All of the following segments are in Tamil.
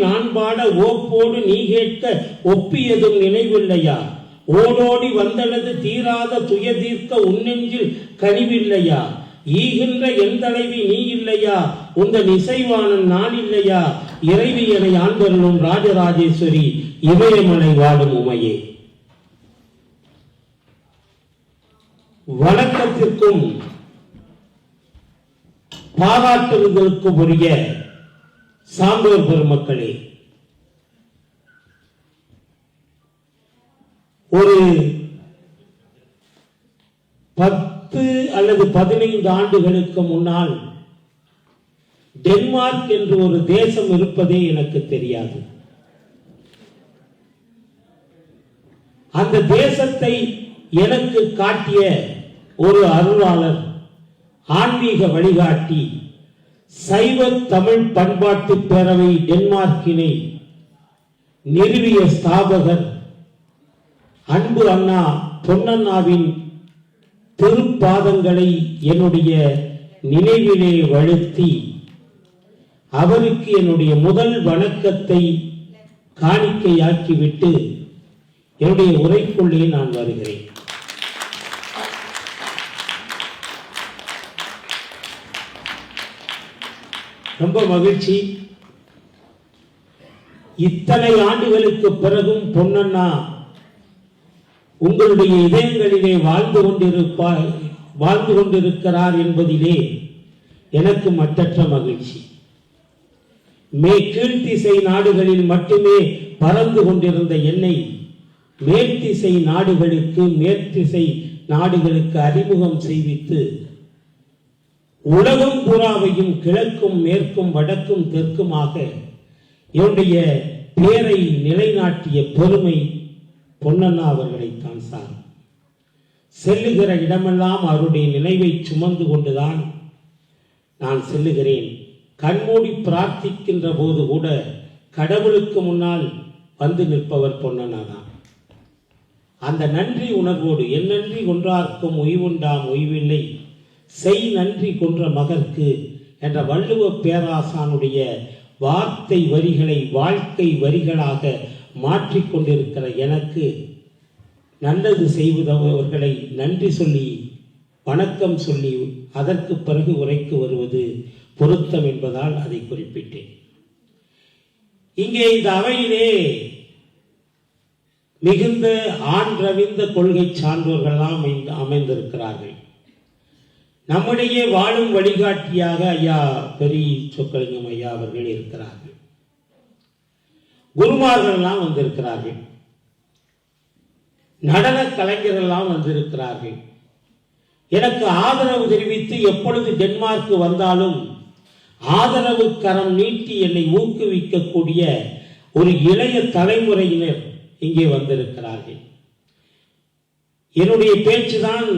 நான் பாட ஓப்போடு நீ கேட்க ஒப்பியதும் நினைவில்லையா? ஓடோடி வந்தனது தீராத துயதீர்க்க உன்னெஞ்சில் கனிவில்லையா? ஈகின்ற என் தலைவி நீ இல்லையா? உந்தன் இசைவானன் நான் இல்லையா? இறைவி என ஆண்டருளும் ராஜராஜேஸ்வரி இமயமலை வாடும் உமையே. வணக்கத்திற்கும் பாராட்டுதலுக்கும் உரிய சான்றோர் பெருமக்களே, ஒரு 10 அல்லது 15 ஆண்டுகளுக்கு முன்னால் டென்மார்க் என்று ஒரு தேசம் இருப்பதே எனக்கு தெரியாது. அந்த தேசத்தை எனக்கு காட்டிய ஒரு அருளாளர், ஆன்மீக வழிகாட்டி, சைவ தமிழ் பண்பாட்டு பேரவை டென்மார்க்கினை நிறுவிய ஸ்தாபகர் அன்பு அண்ணா பொன்னண்ணாவின் திருப்பாதங்களை என்னுடைய நினைவிலே வழுத்தி அவருக்கு என்னுடைய முதல் வணக்கத்தை காணிக்கையாக்கிவிட்டு என்னுடைய உரைக்குள்ளே நான் வருகிறேன். ரொம்ப மகிழ்ச்சி. இத்தனை ஆண்டுகளுக்கு பிறகும் பொன்னண்ணா உங்களுடைய இதயங்களிலே வாழ்ந்து கொண்டிருக்கிறார் என்பதிலே எனக்கு மற்றற்ற மகிழ்ச்சி. கீழ்த்திசை நாடுகளில் மட்டுமே பறந்து கொண்டிருந்த என்னை மேற்திசை நாடுகளுக்கு, மேற்திசை நாடுகளுக்கு அறிமுகம் செய்வித்து உலகம் பூராவையும் கிழக்கும் மேற்கும் வடக்கும் தெற்குமாக என்னுடைய பேரை நிலைநாட்டிய பெருமை பொன்னண்ணா அவர்களைத்தான் சார். செல்லுகிற இடமெல்லாம் அவருடைய நினைவை சுமந்து கொண்டுதான் நான் செல்லுகிறேன். கண்மூடி பிரார்த்திக்கின்ற போது கூட கடவுளுக்கு முன்னால் வந்து நிற்பவர் பொன்னண்ணா தான். அந்த நன்றி உணர்வோடு, என் நன்றி கொன்றார்க்கும் உய்வுண்டாம் உய்வில்லை, செய் நன்றி கொன்ற மகற்கு என்ற வள்ளுவ பேராசானுடைய வார்த்தை வரிகளை வாழ்க்கை வரிகளாக மாற்றிக்கொண்டிருக்கிற எனக்கு நல்லது செய்வதவர்களை நன்றி சொல்லி வணக்கம் சொல்லி அதற்கு பிறகு உரைக்கு வருவது பொருத்தம் என்பதால் அதை குறிப்பிட்டேன். இங்கே இந்த அவையிலே மிகுந்த ஆன்றவிந்த கொள்கை சான்றோர்களெல்லாம் அமைந்திருக்கிறார்கள். நம்முடைய வாழும் வழிகாட்டியாக ஐயா பெரிய சொக்கலிங்கம் ஐயா அவர்கள் இருக்கிறார்கள். குருமார்கள் எல்லாம் வந்திருக்கிறார்கள். நடன கலைஞர்கள் எல்லாம் வந்திருக்கிறார்கள். எனக்கு ஆதரவு தெரிவித்து எப்பொழுது டென்மார்க் வந்தாலும் ஆதரவு கரம் நீட்டி என்னை ஊக்குவிக்கக்கூடிய ஒரு இளைய தலைமுறையினர் இங்கே வந்திருக்கிறார்கள். என்னுடைய பேச்சுதான்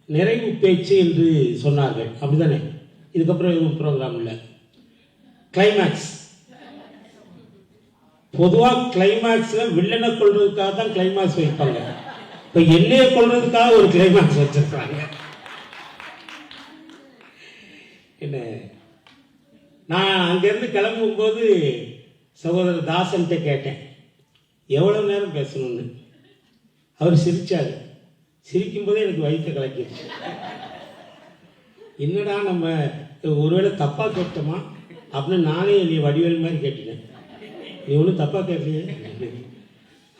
நிறைவு பேச்சு என்று சொன்னார்கள். அப்படித்தானே? இதுக்கப்புறம் எதுவும் ப்ரோக்ராம் இல்லை. கிளைமேக்ஸ். பொதுவாக கிளைமேக்ஸ்ல வில்லனை கொள்றதுக்காக தான் கிளைமேக்ஸ் வைப்பாங்க. இப்ப என்னைய கொள்றதுக்காக ஒரு கிளைமேக்ஸ் வச்சிருக்காங்க. என்ன, நான் அங்கிருந்து கிளம்பும் போது சகோதரர் தாசன்கிட்ட கேட்டேன் எவ்வளவு நேரம் பேசணும்னு. அவர் சிரிச்சாரு. சிரிக்கும் போதே எனக்கு வயிற்று கலக்கிடுச்சு. என்னடா நம்ம ஒருவேளை தப்பா கேட்டோமா அப்படின்னு நானே நீ வடிவேல் மாதிரி கேட்டேன். நீ ஒன்றும் தப்பா கேட்கலையே.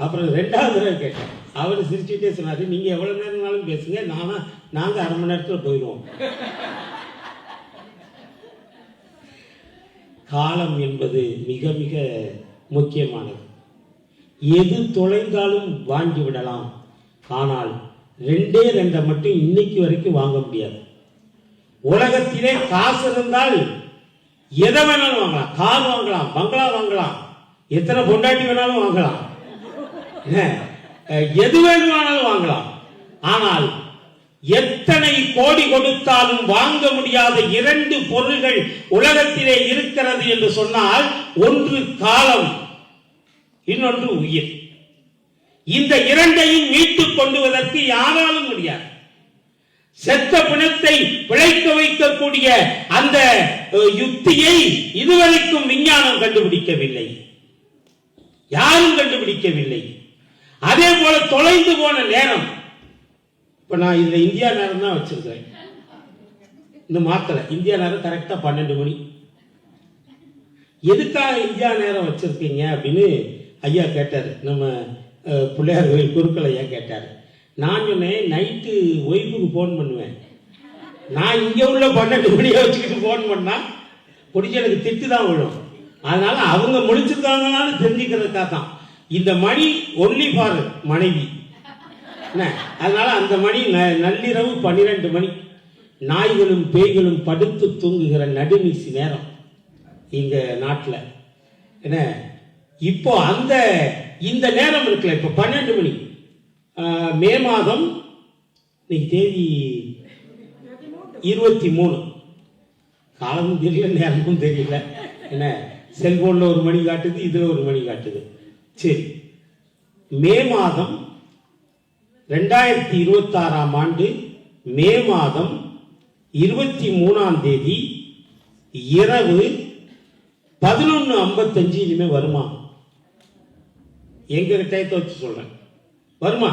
அப்புறம் 2வது தடவை கேட்டேன். அவர் சிரிச்சுட்டே சொன்னாரு, நீங்க எவ்வளவு நேரம்னாலும் பேசுங்க, நாங்க அரை மணி நேரத்தில் போயிடுவோம். காலம் என்பது மிக மிக முக்கியமானது. எது தொலைந்தாலும் வாங்கி விடலாம், ஆனால் 2 மட்டும் இன்னைக்கு வரைக்கும் வாங்க முடியாது. உலகத்திலே காசு இருந்தால் எதை வேணாலும் வாங்கலாம். கார் வாங்கலாம், பங்களா வாங்கலாம், எத்தனை பொண்டாட்டி வேணாலும் வாங்கலாம், எது வேணுமானாலும் வாங்கலாம். ஆனால் எத்தனை கோடி கொடுத்தாலும் வாங்க முடியாத 2 பொருள்கள் உலகத்திலே இருக்கிறது என்று சொன்னால், ஒன்று காலம், இன்னொன்று உயிர். இந்த 2ஐயும் மீட்டுக் கொண்டுவதற்கு யாராலும் முடியாது. செத்த பிணத்தை பிழைக்க வைக்கக்கூடிய அந்த யுக்தியை இதுவரைக்கும் விஞ்ஞானம் கண்டுபிடிக்கவில்லை. யாரும் கண்டுபிடிக்கவில்லை. அதே போல தொலைந்து போன நேரம், இப்ப நான் இதுல இந்தியா நேரம் தான் வச்சிருக்கிறேன், இந்த மாத்தல இந்தியா நேரம் கரெக்டா 12 மணி. எதுக்காக இந்தியா நேரம் வச்சிருக்கீங்க அப்படின்னு ஐயா கேட்டாரு, நம்ம பிள்ளையார் கோயில் குருக்கள் ஐயா கேட்டாரு. நான் சொன்னேன், நைட்டு ஒய்ஃபுக்கு போன் பண்ணுவேன், நான் இங்க உள்ள 12 மணியை வச்சுக்கிட்டு போன் பண்ணா பிடிச்சி எனக்கு திட்டு தான் விழும். அதனால அவங்க முடிச்சிருக்காங்களான்னு தெரிஞ்சுக்கிறதுக்காக தான் இந்த மணி ஒன்லி ஃபார் மனைவி. அதனால அந்த மணி நள்ளிரவு 12 மணி, நாய்களும் பேய்களும் படுத்து தூங்குகிற நடுநீசி நேரம் இங்க நாட்டில். என்ன இப்போ அந்த இந்த நேரம் இருக்குல்ல, இப்போ 12 மணி, மே மாதம், இன்னைக்கு தேதி 23, காலமும் தெரியல நேரமும் தெரியல. என்ன செல்போன்ல ஒரு மணி காட்டுது, இதுல ஒரு மணி காட்டுது. சரி, மே மாதம் 2026ஆம் ஆண்டு மே மாதம் 23ஆம் தேதி இரவு 11:55 இனிமே வருமா? எங்க டயத்தை வச்சு சொல்றேன், வருமா?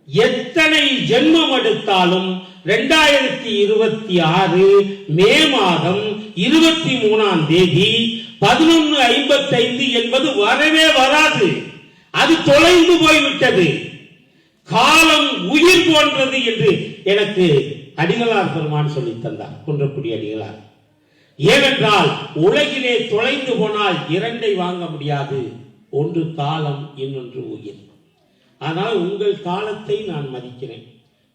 எத்தனை ஜென்மம் எடுத்தாலும் 2026 மே மாதம் 23ஆம் தேதி 11:55 என்பது வரவே வராது. அது தொலைந்து போய்விட்டது. காலம் உயிர் போன்றது என்று எனக்கு அடிகளார் பெருமான் சொல்லி தந்தார், குன்றக்குடி அடிகளார். ஏனென்றால் உலகிலே தொலைந்து போனால் 2ஐ வாங்க முடியாது, ஒன்று காலம், இன்னொன்று உயிர். ஆனால் உங்கள் காலத்தை நான் மதிக்கிறேன்.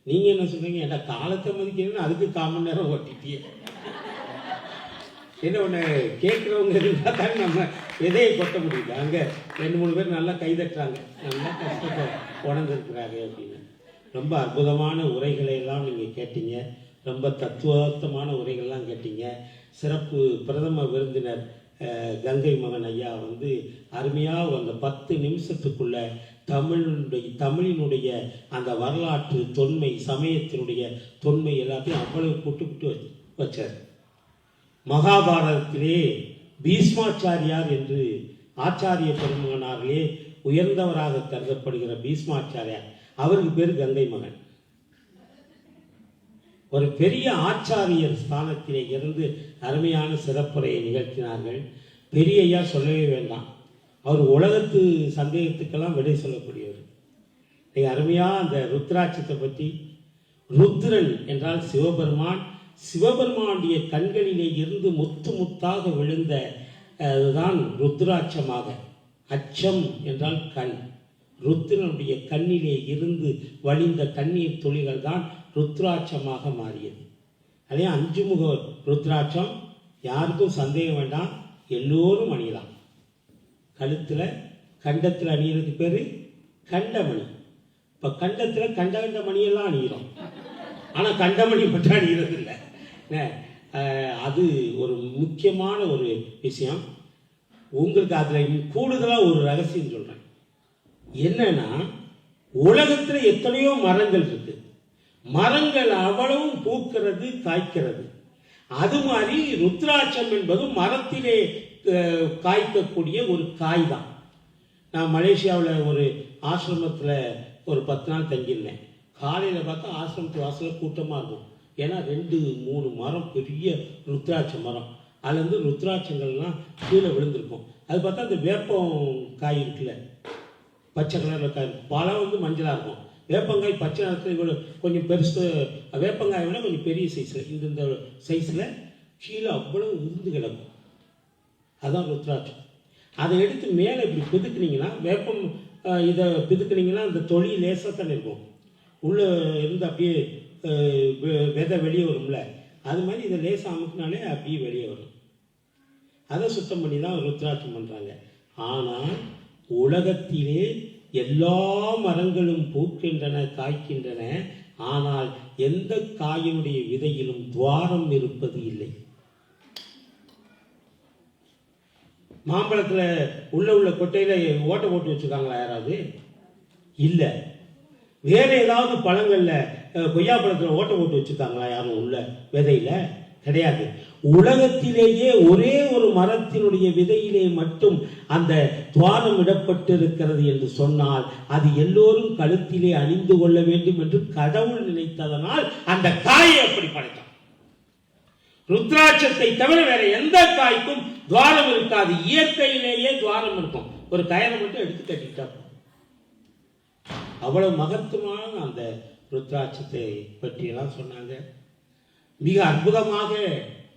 நீங்க என்ன சொல்றீங்க, என்ன காலத்தை மதிக்கிறேன்னு அதுக்கு 1/4 மணி நேரம் ஓட்டிட்டியே. என்ன ஒண்ணு கேட்கிறவங்க இருந்தா தான் நம்ம எதையை கொட்ட முடியுது. அங்க 2-3 பேர் நல்லா கைதட்டுறாங்க, நல்லா கஷ்டத்தை உணர்ந்திருக்கிறாங்க அப்படின்னு. ரொம்ப அற்புதமான உரைகளை எல்லாம் நீங்க கேட்டீங்க, ரொம்ப தத்துவார்த்தமான உரைகள்லாம் கேட்டீங்க. சிறப்பு பிரதம விருந்தினர் கங்கை மகன் ஐயா வந்து அருமையாக அந்த 10 நிமிஷத்துக்குள்ள தமிழினுடைய அந்த வரலாற்று தொன்மை, சமயத்தினுடைய தொன்மை எல்லாத்தையும் அவ்வளவு கூட்டு வச்சார். மகாபாரதத்திலே பீஷ்மாச்சாரியார் என்று ஆச்சாரிய பெருமகனார்களே உயர்ந்தவராக கருதப்படுகிற பீஷ்மாச்சாரியார், அவருக்கு பேர் கங்கை மகன். ஒரு பெரிய ஆச்சாரியர் ஸ்தானத்திலே இருந்து அருமையான சிறப்புரையை நிகழ்த்தினார்கள். பெரிய ஐயா சொல்லவே வேண்டாம், அவர் உலகத்து சந்தேகத்துக்கெல்லாம் விடை சொல்லக்கூடியவர். அருமையா அந்த ருத்ராட்சத்தை பற்றி, ருத்ரன் என்றால் சிவபெருமான், சிவபெருமானுடைய கண்களிலே இருந்து முத்து முத்தாக விழுந்த அதுதான் ருத்ராட்சமாக. அச்சம் என்றால் கண், ருத்ரனுடைய கண்ணிலே இருந்து வழிந்த கண்ணீர் துளிகள் தான் ருத்ராட்சமாக மாறியது. அதே 5 முக ருத்ராட்சம், யாருக்கும் சந்தேகம் வேண்டாம், எல்லோரும் அணியலாம். கழுத்துல கண்டத்தில் அணியறதுக்கு பேரு கண்டமணி. இப்ப கண்டத்துல கண்ட மணியெல்லாம் அணிகிறோம், ஆனா கண்டமணி மட்டும் அணிகிறது இல்லை. அது ஒரு முக்கியமான ஒரு விஷயம். உங்களுக்கு அதுல கூடுதலா ஒரு ரகசியம் சொல்றேன். என்னன்னா, உலகத்துல எத்தனையோ மரங்கள் இருக்கு, மரங்கள் அவ்வளவும் பூக்கிறது, காய்க்கிறது. அது மாதிரி ருத்ராட்சம் என்பது மரத்திலே காய்க்கக்கூடிய ஒரு காய் தான். நான் மலேசியாவில் ஒரு ஆசிரமத்தில் ஒரு 10 நாள் தங்கியிருந்தேன். காலையில் பார்த்தா ஆசிரமத்து வாசலில் கூட்டமாக இருக்கும். ஏன்னா 2-3 மரம், பெரிய ருத்ராட்ச மரம், அதுலேருந்து ருத்ராட்சங்கள்லாம் கீழே விழுந்திருக்கும். அது பார்த்தா அந்த வேப்பம் காய் இருக்குல்ல, பச்சை கலரில் காய், பழம் வந்து மஞ்சளாக இருக்கும். வேப்பங்காய் பச்சை நிறத்தில் கொஞ்சம் பெருசு, வேப்பங்காய் விட கொஞ்சம் பெரிய சைஸில், இந்த சைஸில் கீழே அவ்வளவு இருந்து கிடக்கும். அதுதான் ருத்ராட்சம். அதை எடுத்து மேலே இப்படி பிதுக்குனீங்கன்னா, வேப்பம் இதை பிதுக்குனீங்கன்னா அந்த தொழி லேசாக தானே இருக்கும், உள்ளே இருந்து அப்படியே விதை வெளியே வரும்ல, அது மாதிரி இதை லேசாக அமுக்குனாலே அப்படியே வெளியே வரும். அதை சுத்தம் பண்ணி தான் ருத்ராட்சம் பண்ணுறாங்க. ஆனால் உலகத்திலே எல்லா மரங்களும் பூக்கின்றன, காய்க்கின்றன. ஆனால் எந்த காயினுடைய விதையிலும் துவாரம் இருப்பது இல்லை. மாம்பழத்துல உள்ள கொட்டையில ஓட்டை போட்டு வச்சிருக்காங்களா யாராவது? இல்ல. வேற ஏதாவது பழங்கள்ல, கொய்யா பழத்துல ஓட்டை போட்டு வச்சிருக்காங்களா யாரும் உள்ள விதையில? கிடையாது. உலகத்திலேயே ஒரே ஒரு மரத்தினுடைய விதையிலே மட்டும் அந்த துவாரம் இடப்பட்டிருக்கிறது என்று சொன்னால் அது எல்லோரும் கழுத்திலே அணிந்து கொள்ள வேண்டும் என்று கடவுள் நினைத்ததனால் அந்த காயை அப்படி படைத்தார். ருத்ராட்சத்தை தவிர வேற எந்த காய்க்கும் துவாரம் இருக்காது. இயற்கையிலேயே துவாரம் இருக்கும். ஒரு கயரை மட்டும் எடுத்து கட்டிட்டா அவ்வளவு மகத்துவமான அந்த ருத்ராட்சத்தை பற்றியெல்லாம் சொன்னாங்க. மிக அற்புதமாக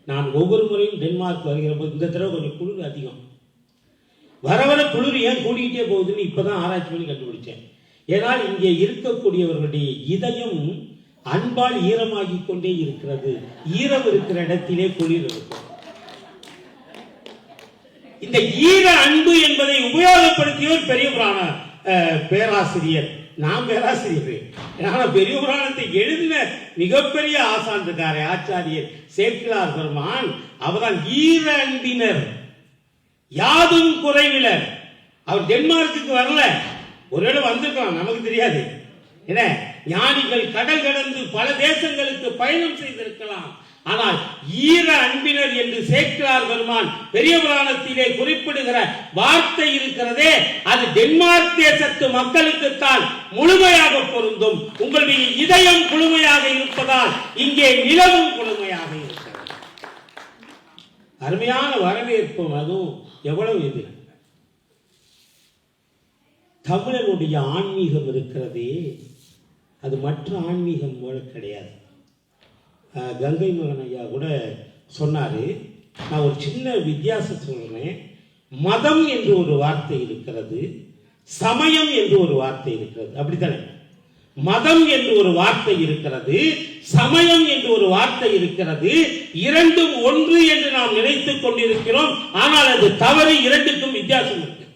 நான் ஒவ்வொரு முறையும் டென்மார்க் வருகிற போது இந்த தடவை கொஞ்சம் குளிர் அதிகம். வர வர குளிர் ஏன் கூடிக்கிட்டே போகுதுன்னு இப்பதான் ஆராய்ச்சி பண்ணி கண்டுபிடிச்சேன். ஏனால் இங்கே இருக்கக்கூடியவர்களுடைய இதயம் அன்பால் ஈரமாகி கொண்டே இருக்கிறது. ஈரம் இருக்கிற இடத்திலே குளிர் இருக்கும். இந்த ஈர அன்பு என்பதை உபயோகப்படுத்தியவர் பெரிய புராண பேராசிரியர். நான் பேராசிரியர். பெரிய புராணத்தை எழுதின மிகப்பெரிய ஆசான் இருக்காரு, ஆச்சாரியர் சேக்கிழார் பெருமான். அவர்தான் ஈர அன்பினர் யாதும் குறைவிலர். அவர் டென்மார்க்கு வரல, ஒருவேளை வந்திருக்கலாம், நமக்கு தெரியாது. என்ன, ஞானிகள் கடல் கடந்து பல தேசங்களுக்கு பயணம் செய்திருக்கலாம். ஆனால் ஈர அன்பினர் என்று சேக்கிழார் பெருமான் பெரிய புராணத்திலே குறிப்பிடுகிற வார்த்தை இருக்கிறதே, அது டென்மார்க் தேசத்து மக்களுக்குத்தான் முழுமையாக பொருந்தும். உங்களுடைய இதயம் குளுமையாக இருப்பதால் இங்கே நிலவும் குளுமையாக இருக்கிறது. அருமையான வரவேற்பு. அதுவும் எவ்வளவு இது தமிழனுடைய ஆன்மீகம் இருக்கிறதே, அது மற்ற ஆன்மீகம் போல கிடையாது. கங்கை மகன் ஐயா கூட சொன்னாரு. நான் ஒரு சின்ன வித்தியாசம் சொல்றேன். மதம் என்று ஒரு வார்த்தை இருக்கிறது, சமயம் என்று ஒரு வார்த்தை இருக்கிறது. அப்படித்தானே? மதம் என்று ஒரு வார்த்தை இருக்கிறது, சமயம் என்று ஒரு வார்த்தை இருக்கிறது. இரண்டும் ஒன்று என்று நாம் நினைத்துக் கொண்டிருக்கிறோம். ஆனால் அது தவறு. இரண்டுக்கும் வித்தியாசம் இருக்கு.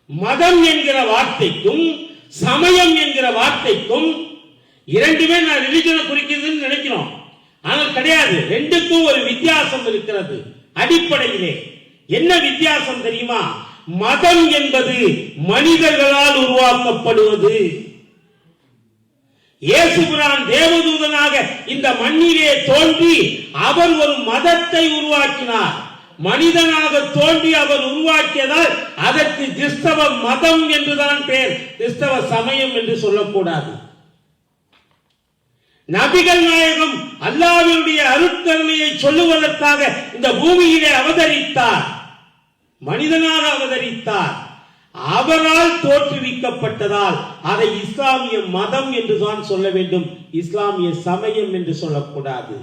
மதம் என்கிற வார்த்தைக்கும் சமயம் என்கிற வார்த்தைக்கும் இரண்டுமே நான் ரிலிஜனை குறிக்கிறதுன்னு நினைக்கிறோம். ஆனால் கிடையாது. ரெண்டுக்கும் ஒரு வித்தியாசம் இருக்கிறது. அடிப்படையிலே என்ன வித்தியாசம் தெரியுமா? மதம் என்பது மனிதர்களால் உருவாக்கப்படுவது. இயேசுபிரான் தேவதூதனாக இந்த மண்ணிலே தோன்றி அவர் ஒரு மதத்தை உருவாக்கினார். மனிதனாக தோன்றி அவர் உருவாக்கியதால் அதற்கு கிறிஸ்தவ மதம் என்றுதான் பெயர். கிறிஸ்தவ சமயம் என்று சொல்லக்கூடாது. நபிகள் நாயகம் அல்லாஹ்வுடைய அருட்கருணையை சொல்லுவதற்காக இந்த பூமியிலே அவதரித்தார். மனிதனாக அவதரித்தார். அவரால் தோற்றுவிக்கப்பட்டதால் அதை இஸ்லாமிய மதம் என்றுதான் சொல்ல வேண்டும், இஸ்லாமிய சமயம் என்று சொல்லக்கூடாது.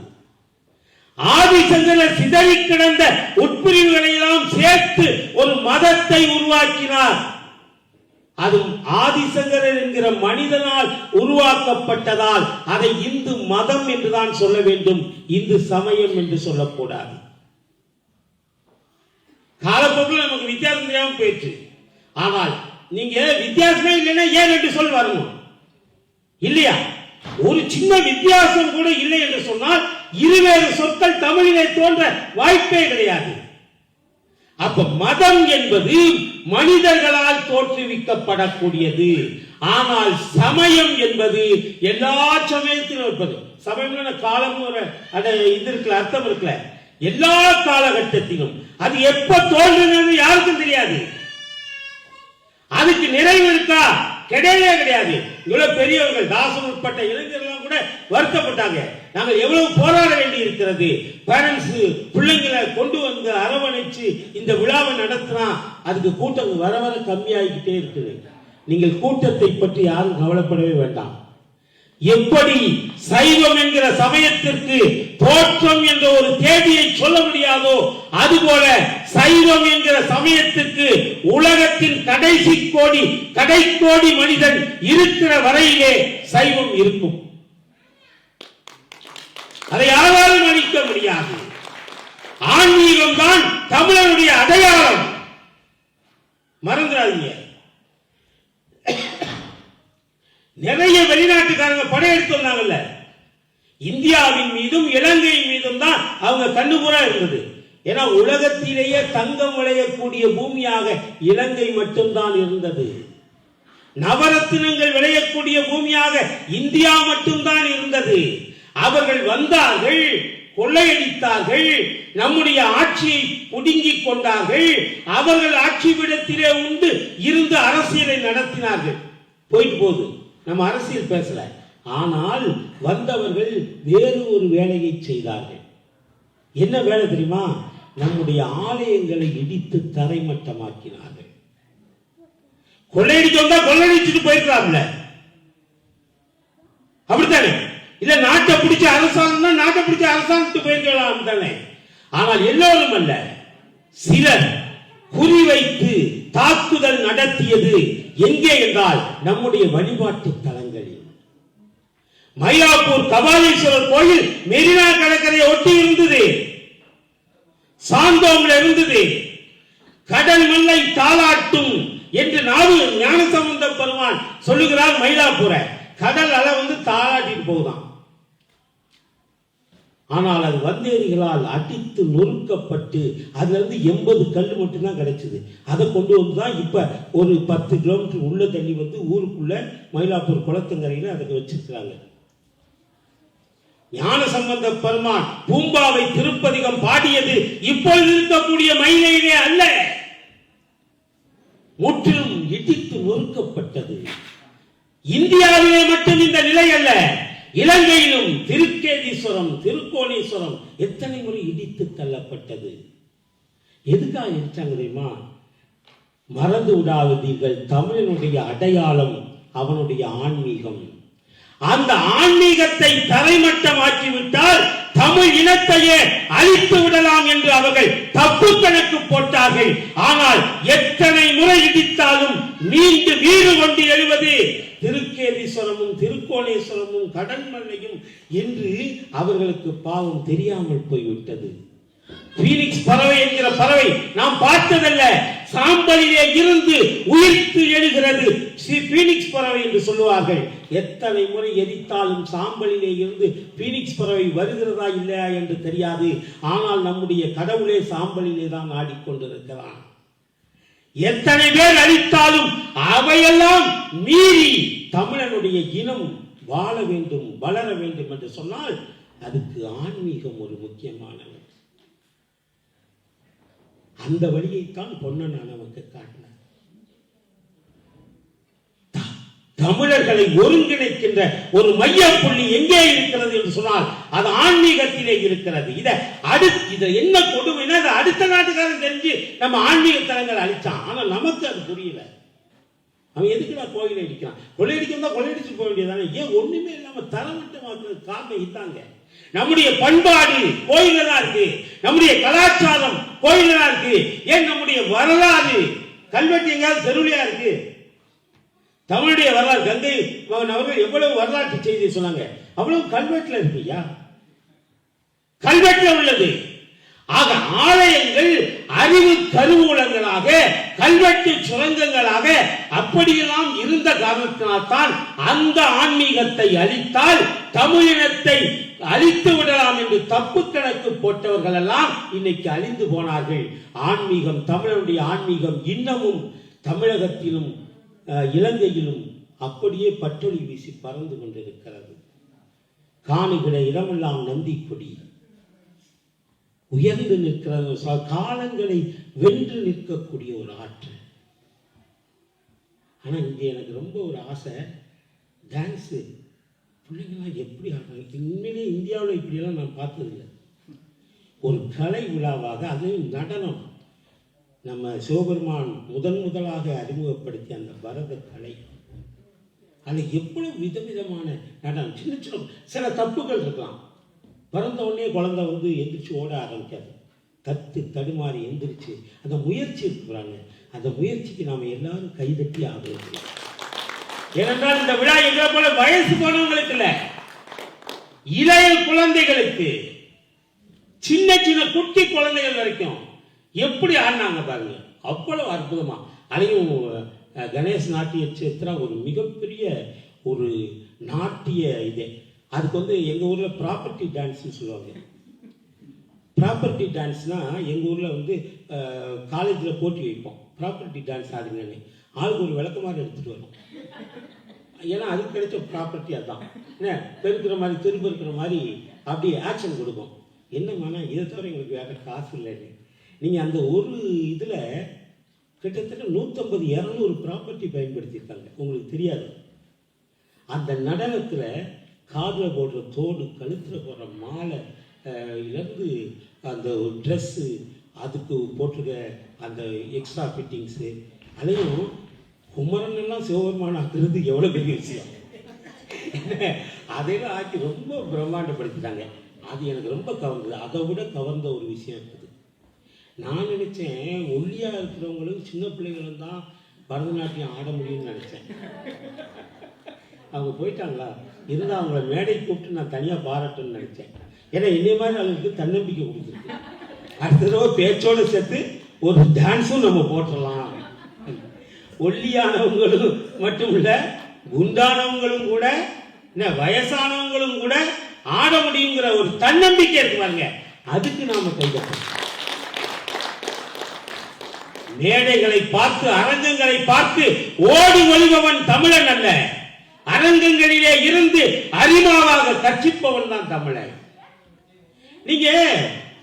ஆதிசங்கரர் சிதறி கிடந்த உட்பிரிவுகளை எல்லாம் சேர்த்து ஒரு மதத்தை உருவாக்கினார். அது ஆதிசங்கரர் என்கிற மனிதனால் உருவாக்கப்பட்டதால் அதை இந்து மதம் என்றுதான் சொல்ல வேண்டும், இந்து சமயம் என்று சொல்லக்கூடாது. காலப்போக்கில் நமக்கு வித்தியாசம் தெரியாம போயிடுச்சு. ஆனால் நீங்க வித்தியாசமே இல்லைன்னா ஏன் என்று சொல் வரணும் இல்லையா? ஒரு சின்ன வித்தியாசம் கூட இல்லை என்று சொன்னால் இருவேறு சொற்கள் தமிழிலே தோன்ற வாய்ப்பே கிடையாது. அப்ப மதம் என்பது மனிதர்களால் தோற்றுவிக்கப்படக்கூடியது. ஆனால் சமயம் என்பது எல்லா சமயத்திலும் இருப்பது. சமயம் காலம் இது இருக்குல்ல, அர்த்தம் இருக்குல்ல, எல்லா காலகட்டத்திலும். அது எப்ப தோன்றுகிறது யாருக்கும் தெரியாது. அதுக்கு நிறைவு இருக்கா? கிடையவே கிடையாது. இவ்வளவு பெரியவர்கள் தாசன் உட்பட்ட இளைஞர்கள் கூட வருத்தப்பட்டாங்க. நாங்கள் எவ்வளவு போராட வேண்டி இருக்கிறது. பேரண்ட்ஸ் பிள்ளைங்களை கொண்டு வந்து அரவணைச்சு இந்த விழாவை நடத்தினா அதுக்கு கூட்டம் வர வர கம்மியாகிக்கிட்டே இருக்குது. நீங்கள் கூட்டத்தை பற்றி யாரும் கவலைப்படவே வேண்டாம். எப்படி சைவம் என்கிற சமயத்திற்கு தோற்றம் என்ற ஒரு தேதியை சொல்ல முடியாதோ, அதுபோல சைவம் என்கிற சமயத்திற்கு உலகத்தின் கடைக்கோடி மனிதன் இருக்கிற வரையிலே சைவம் இருக்கும். அதை யாராலும் அழிக்க முடியாது. ஆன்மீகம் தான் தமிழருடைய அடையாளம். மறந்துடாதீங்க. நிறைய வெளிநாட்டுக்காரங்க படையெடுத்து வந்தாங்கல்ல, இந்தியாவின் மீதும் இலங்கையின் மீதும் தான் அவங்க கண்ணுபுறா இருந்தது. ஏன்னா உலகத்திலேயே தங்கம் விளையக்கூடிய பூமியாக இலங்கை மட்டும்தான் இருந்தது. நவரத்தினங்கள் விளையக்கூடிய பூமியாக இந்தியா மட்டும்தான் இருந்தது. அவர்கள் வந்தார்கள், கொள்ளையடித்தார்கள், நம்முடைய ஆட்சியை புடுங்கிக் கொண்டார்கள். அவர்கள் ஆட்சி விடத்திலே உண்டு இருந்து அரசியலை நடத்தினார்கள். போயிட்டு போகுது, நம்ம அரசியல் பேசல. ஆனால் வந்தவர்கள் வேறு ஒரு வேலையை செய்தார்கள். என்ன வேலை தெரியுமா? நம்முடைய ஆலயங்களை இடித்து தரைமட்டமாக்கினார்கள். கொள்ளையடிச்சவங்க கொள்ளையடிச்சுட்டு போயிருக்கலாம்ல, அப்படித்தானே? இல்ல நாட்டை பிடிச்ச அரசாங்கம் நாட்டை பிடிச்ச அரசாங்கத்துக்கு போயிருக்கலாம் தானே. ஆனால் எல்லோரும் அல்ல, சிலர் குறிவைத்து தாக்குதல் நடத்தியது எங்கே என்றால் நம்முடைய வழிபாட்டு தலங்களில். மயிலாப்பூர் கபாலீஸ்வரர் கோயில் மெரினா கடற்கரையை ஒட்டி இருந்தது, சாந்தோம்ல இருந்தது. கடல் மல்லை தாளாட்டும் என்று ஞானசம்பந்த பெருமான் சொல்லுகிறார். மயிலாப்பூர கடல் அலை வந்து தாளாட்டிட்டு போகுதான். ஆனால் அது வந்தேரிகளால் அடித்து நொறுக்கப்பட்டு அதுல இருந்து 80 கல் மட்டும்தான் கிடைச்சது. அதை கொண்டு வந்துதான் இப்ப ஒரு 10 கிலோமீட்டர் உள்ள தள்ளி வந்து ஊருக்குள்ள மயிலாப்பூர் குளத்தங்கரையில அதுக்கு வச்சிருக்கிறாங்க. ஞானசம்பந்த பெருமான் பூம்பாவை திருப்பதிகம் பாடியது இப்பொழுது இருக்கக்கூடிய மயிலையிலே அல்ல, முற்றிலும் இடித்து நொறுக்கப்பட்டது. இந்தியாவிலே மட்டும் இந்த நிலை அல்ல, இலங்கையிலும் திருக்கேதீஸ்வரம், திருக்கோணேஸ்வரம் எத்தனை முறை இடித்து தள்ளப்பட்டது. எதுக்காக இடிச்சாங்க தெரியுமா? மறந்து விடாதீர்கள், தமிழனுடைய அடையாளம் அவனுடைய ஆன்மீகம். அந்த ஆன்மீகத்தை தரைமட்டமாக்கிவிட்டால் தமிழ் இனத்தையே அழித்து விடலாம் என்று அவர்கள் தப்பு கணக்கு போட்டார்கள். ஆனால் எத்தனை முறை இடித்தாலும் மீண்டு வீடு கொண்டு எழுவது திருக்கேதீஸ்வரமும் திருக்கோணேஸ்வரமும் கடன்மல்லையும் என்று அவர்களுக்கு பாவம் தெரியாமல் போய்விட்டது. பீனிக்ஸ் பறவை என்கிற பறவை நாம் பார்த்ததல்ல, சாம்பலிலே இருந்து உயிர்த்து எழுகிறது பீனிக்ஸ் பறவை என்று சொல்லுவார்கள். எத்தனை முறை எரித்தாலும் சாம்பலிலே இருந்து பீனிக்ஸ் பறவை வருகிறதா இல்லையா என்று தெரியாது. ஆனால் நம்முடைய கடவுளே சாம்பலிலே தான் ஆடிக்கொண்டிருக்கிறான். எத்தனை பேர் அழித்தாலும் அவையெல்லாம் மீறி தமிழனுடைய இனம் வாழ வேண்டும், வளர வேண்டும் என்று சொன்னால் அதுக்கு ஆன்மீகம் ஒரு முக்கியமானது. அந்த வழியைத்தான் பொன்னன் நமக்கு காட்டினார். தமிழர்களை ஒருங்கிணைக்கின்ற ஒரு மைய புள்ளி எங்கே இருக்கிறது என்று சொன்னால் அது ஆன்மீகத்திலே இருக்கிறது. இதை என்ன கொடுமைன்னா அடுத்த நாட்டுக்காரன் தெரிஞ்சு நம்ம ஆன்மீக தலங்களை அழிச்சான். ஆனா நமக்கு அது புரியல. அவன் எதுக்குடா கோயிலை அடிக்கிறான்? கொள்ளையடிக்கிறதா கொள்ளையடிச்சு போக வேண்டியதானே. ஏன் ஒண்ணுமே இல்லாம தரமட்டமாக்குறது காரணம் இதாங்க. நம்முடைய பண்பாடு கோயில தான் இருக்கு, நம்முடைய கலாச்சாரம் கோயில தான் இருக்கு. ஏன் நம்முடைய வரலாறு கல்வெட்டு எங்காவது தெருவிலையா இருக்கு? தமிழுடைய வரலாறு கங்கை மகன் அவர்கள் எவ்வளவு வரலாற்று செய்தி சொன்னாங்க, அவ்வளவு கல்வெட்டுல இருக்குயா, கல்வெட்டுல உள்ளது. ஆக ஆலயங்கள் அறிவு கருவூலங்களாக கல்வெட்டு சுரங்கங்களாக அப்படியெல்லாம் இருந்த காரணத்தினால்தான் அந்த ஆன்மீகத்தை அழித்தால் தமிழினத்தை அழித்து விடலாம் என்று தப்பு கணக்கு போட்டவர்கள் எல்லாம் இன்னைக்கு அழிந்து போனார்கள். ஆன்மீகம், தமிழனுடைய ஆன்மீகம் இன்னமும் தமிழகத்திலும் இலங்கையிலும் அப்படியே பட்டொலி வீசி பறந்து கொண்டிருக்கிறது. காணுகிற இடமெல்லாம் நந்தி கொடி உயர்ந்து நிற்கிறது. காலங்களை வென்று நிற்கக்கூடிய ஒரு ஆற்றல். ஆனா இங்கே எனக்கு ரொம்ப ஒரு ஆசை, டான்ஸு பிள்ளைங்களாம் எப்படி ஆடுறாங்க. உண்மையிலே இந்தியாவில் இப்படியெல்லாம் நான் பார்த்ததில்லை. ஒரு கலை விழாவாக, அதுவும் நடனம். நம்ம சிவபெருமான் முதலாக அறிமுகப்படுத்திய அந்த பரத கலை, அது எவ்வளவு விதவிதமான நடனம். சின்ன சின்ன சில தப்புகள் இருக்கலாம். பிறந்த உடனே குழந்தை வந்து எந்திரிச்சு ஓட ஆரம்பிக்காது, தத்து தடுமாறி எந்திரிச்சு அந்த முயற்சி இருக்கிறாங்க. அந்த முயற்சிக்கு நாம எல்லாரும் கைதட்டி ஆதரிக்கலாம். ஏனென்றால் இந்த விழா எங்களை போல வயசு போனவங்களுக்கு இல்ல, இளைய குழந்தைகளுக்கு, சின்ன சின்ன குட்டி குழந்தைகள் வரைக்கும் எப்படி ஆடினாங்க பாருங்க, அவ்வளவு அற்புதமா. அதையும் கணேஷ் நாட்டிய சேத்திரா ஒரு மிகப்பெரிய ஒரு நாட்டிய இது. அதுக்கு வந்து எங்க ஊர்ல ப்ராப்பர்ட்டி டான்ஸ்னு சொல்லுவாங்க. ப்ராப்பர்ட்டி டான்ஸ்னா எங்க ஊர்ல வந்து காலேஜில் போட்டி வைப்போம். ப்ராப்பர்ட்டி டான்ஸ் ஆடுங்கன்னு ஆளுக்கு ஒரு விளக்கமாறு எடுத்துட்டு வரும். ஏன்னா அதுக்கு கிடைச்ச ப்ராப்பர்ட்டி அதுதான். என்ன பெருக்கிற மாதிரி திருப்பெருக்கிற மாதிரி அப்படி ஆக்ஷன் கொடுக்கும். என்னம்மாண்ணா இதை தவிர எங்களுக்கு வேறு காசு இல்லைன்னு. நீங்கள் அந்த ஒரு இதில் கிட்டத்தட்ட 150-200 ப்ராப்பர்ட்டி பயன்படுத்தியிருக்காங்க. உங்களுக்கு தெரியாது. அந்த நடனத்தில் காதில் போடுற தோடு, கழுத்தில் போடுற மாலை இருந்து அந்த ட்ரெஸ்ஸு, அதுக்கு போட்டிருக்க அந்த எக்ஸ்ட்ரா ஃபிட்டிங்ஸு, அதையும் குமரன் எல்லாம் சிவபெருமான் ஆக்குறது எவ்வளோ பெரிய விஷயம். அதையெல்லாம் ஆக்கி ரொம்ப பிரம்மாண்டப்படுத்திட்டாங்க. அது எனக்கு ரொம்ப கவர்ந்தது. அதை விட கவர்ந்த ஒரு விஷயம் இருக்குது. நான் நினச்சேன் ஒல்லியாக இருக்கிறவங்களும் சின்ன பிள்ளைங்களும் தான் பரதநாட்டியம் ஆட முடியும்னு நினச்சேன். அவங்க போயிட்டாங்களா, இருந்தால் அவங்கள மேடை கூப்பிட்டு நான் தனியாக பாராட்டணும்னு நினச்சேன். ஏன்னா என்னை மாதிரி அவங்களுக்கு தன்னம்பிக்கை கொடுத்துருக்கு. அடுத்த தடவை பேச்சோடு சேர்த்து ஒரு டான்ஸும் நம்ம போட்டுடலாம். ஒல்லியானவங்களும் மட்டும் இல்லை, குண்டானவங்களும் கூட, வயசானவங்களும் கூட ஆட முடியுங்கிற ஒரு தன்னம்பிக்கை இருக்குவாங்க. அதுக்கு நாம கைதட்டணும். மேடைகளை பார்த்து, அரங்கங்களை பார்த்து ஓடி ஒளிபவன் தமிழன் அல்ல, அரங்கங்களிலே இருந்து அறிமாவாக கற்பிப்பவன் தான் தமிழன். நீங்க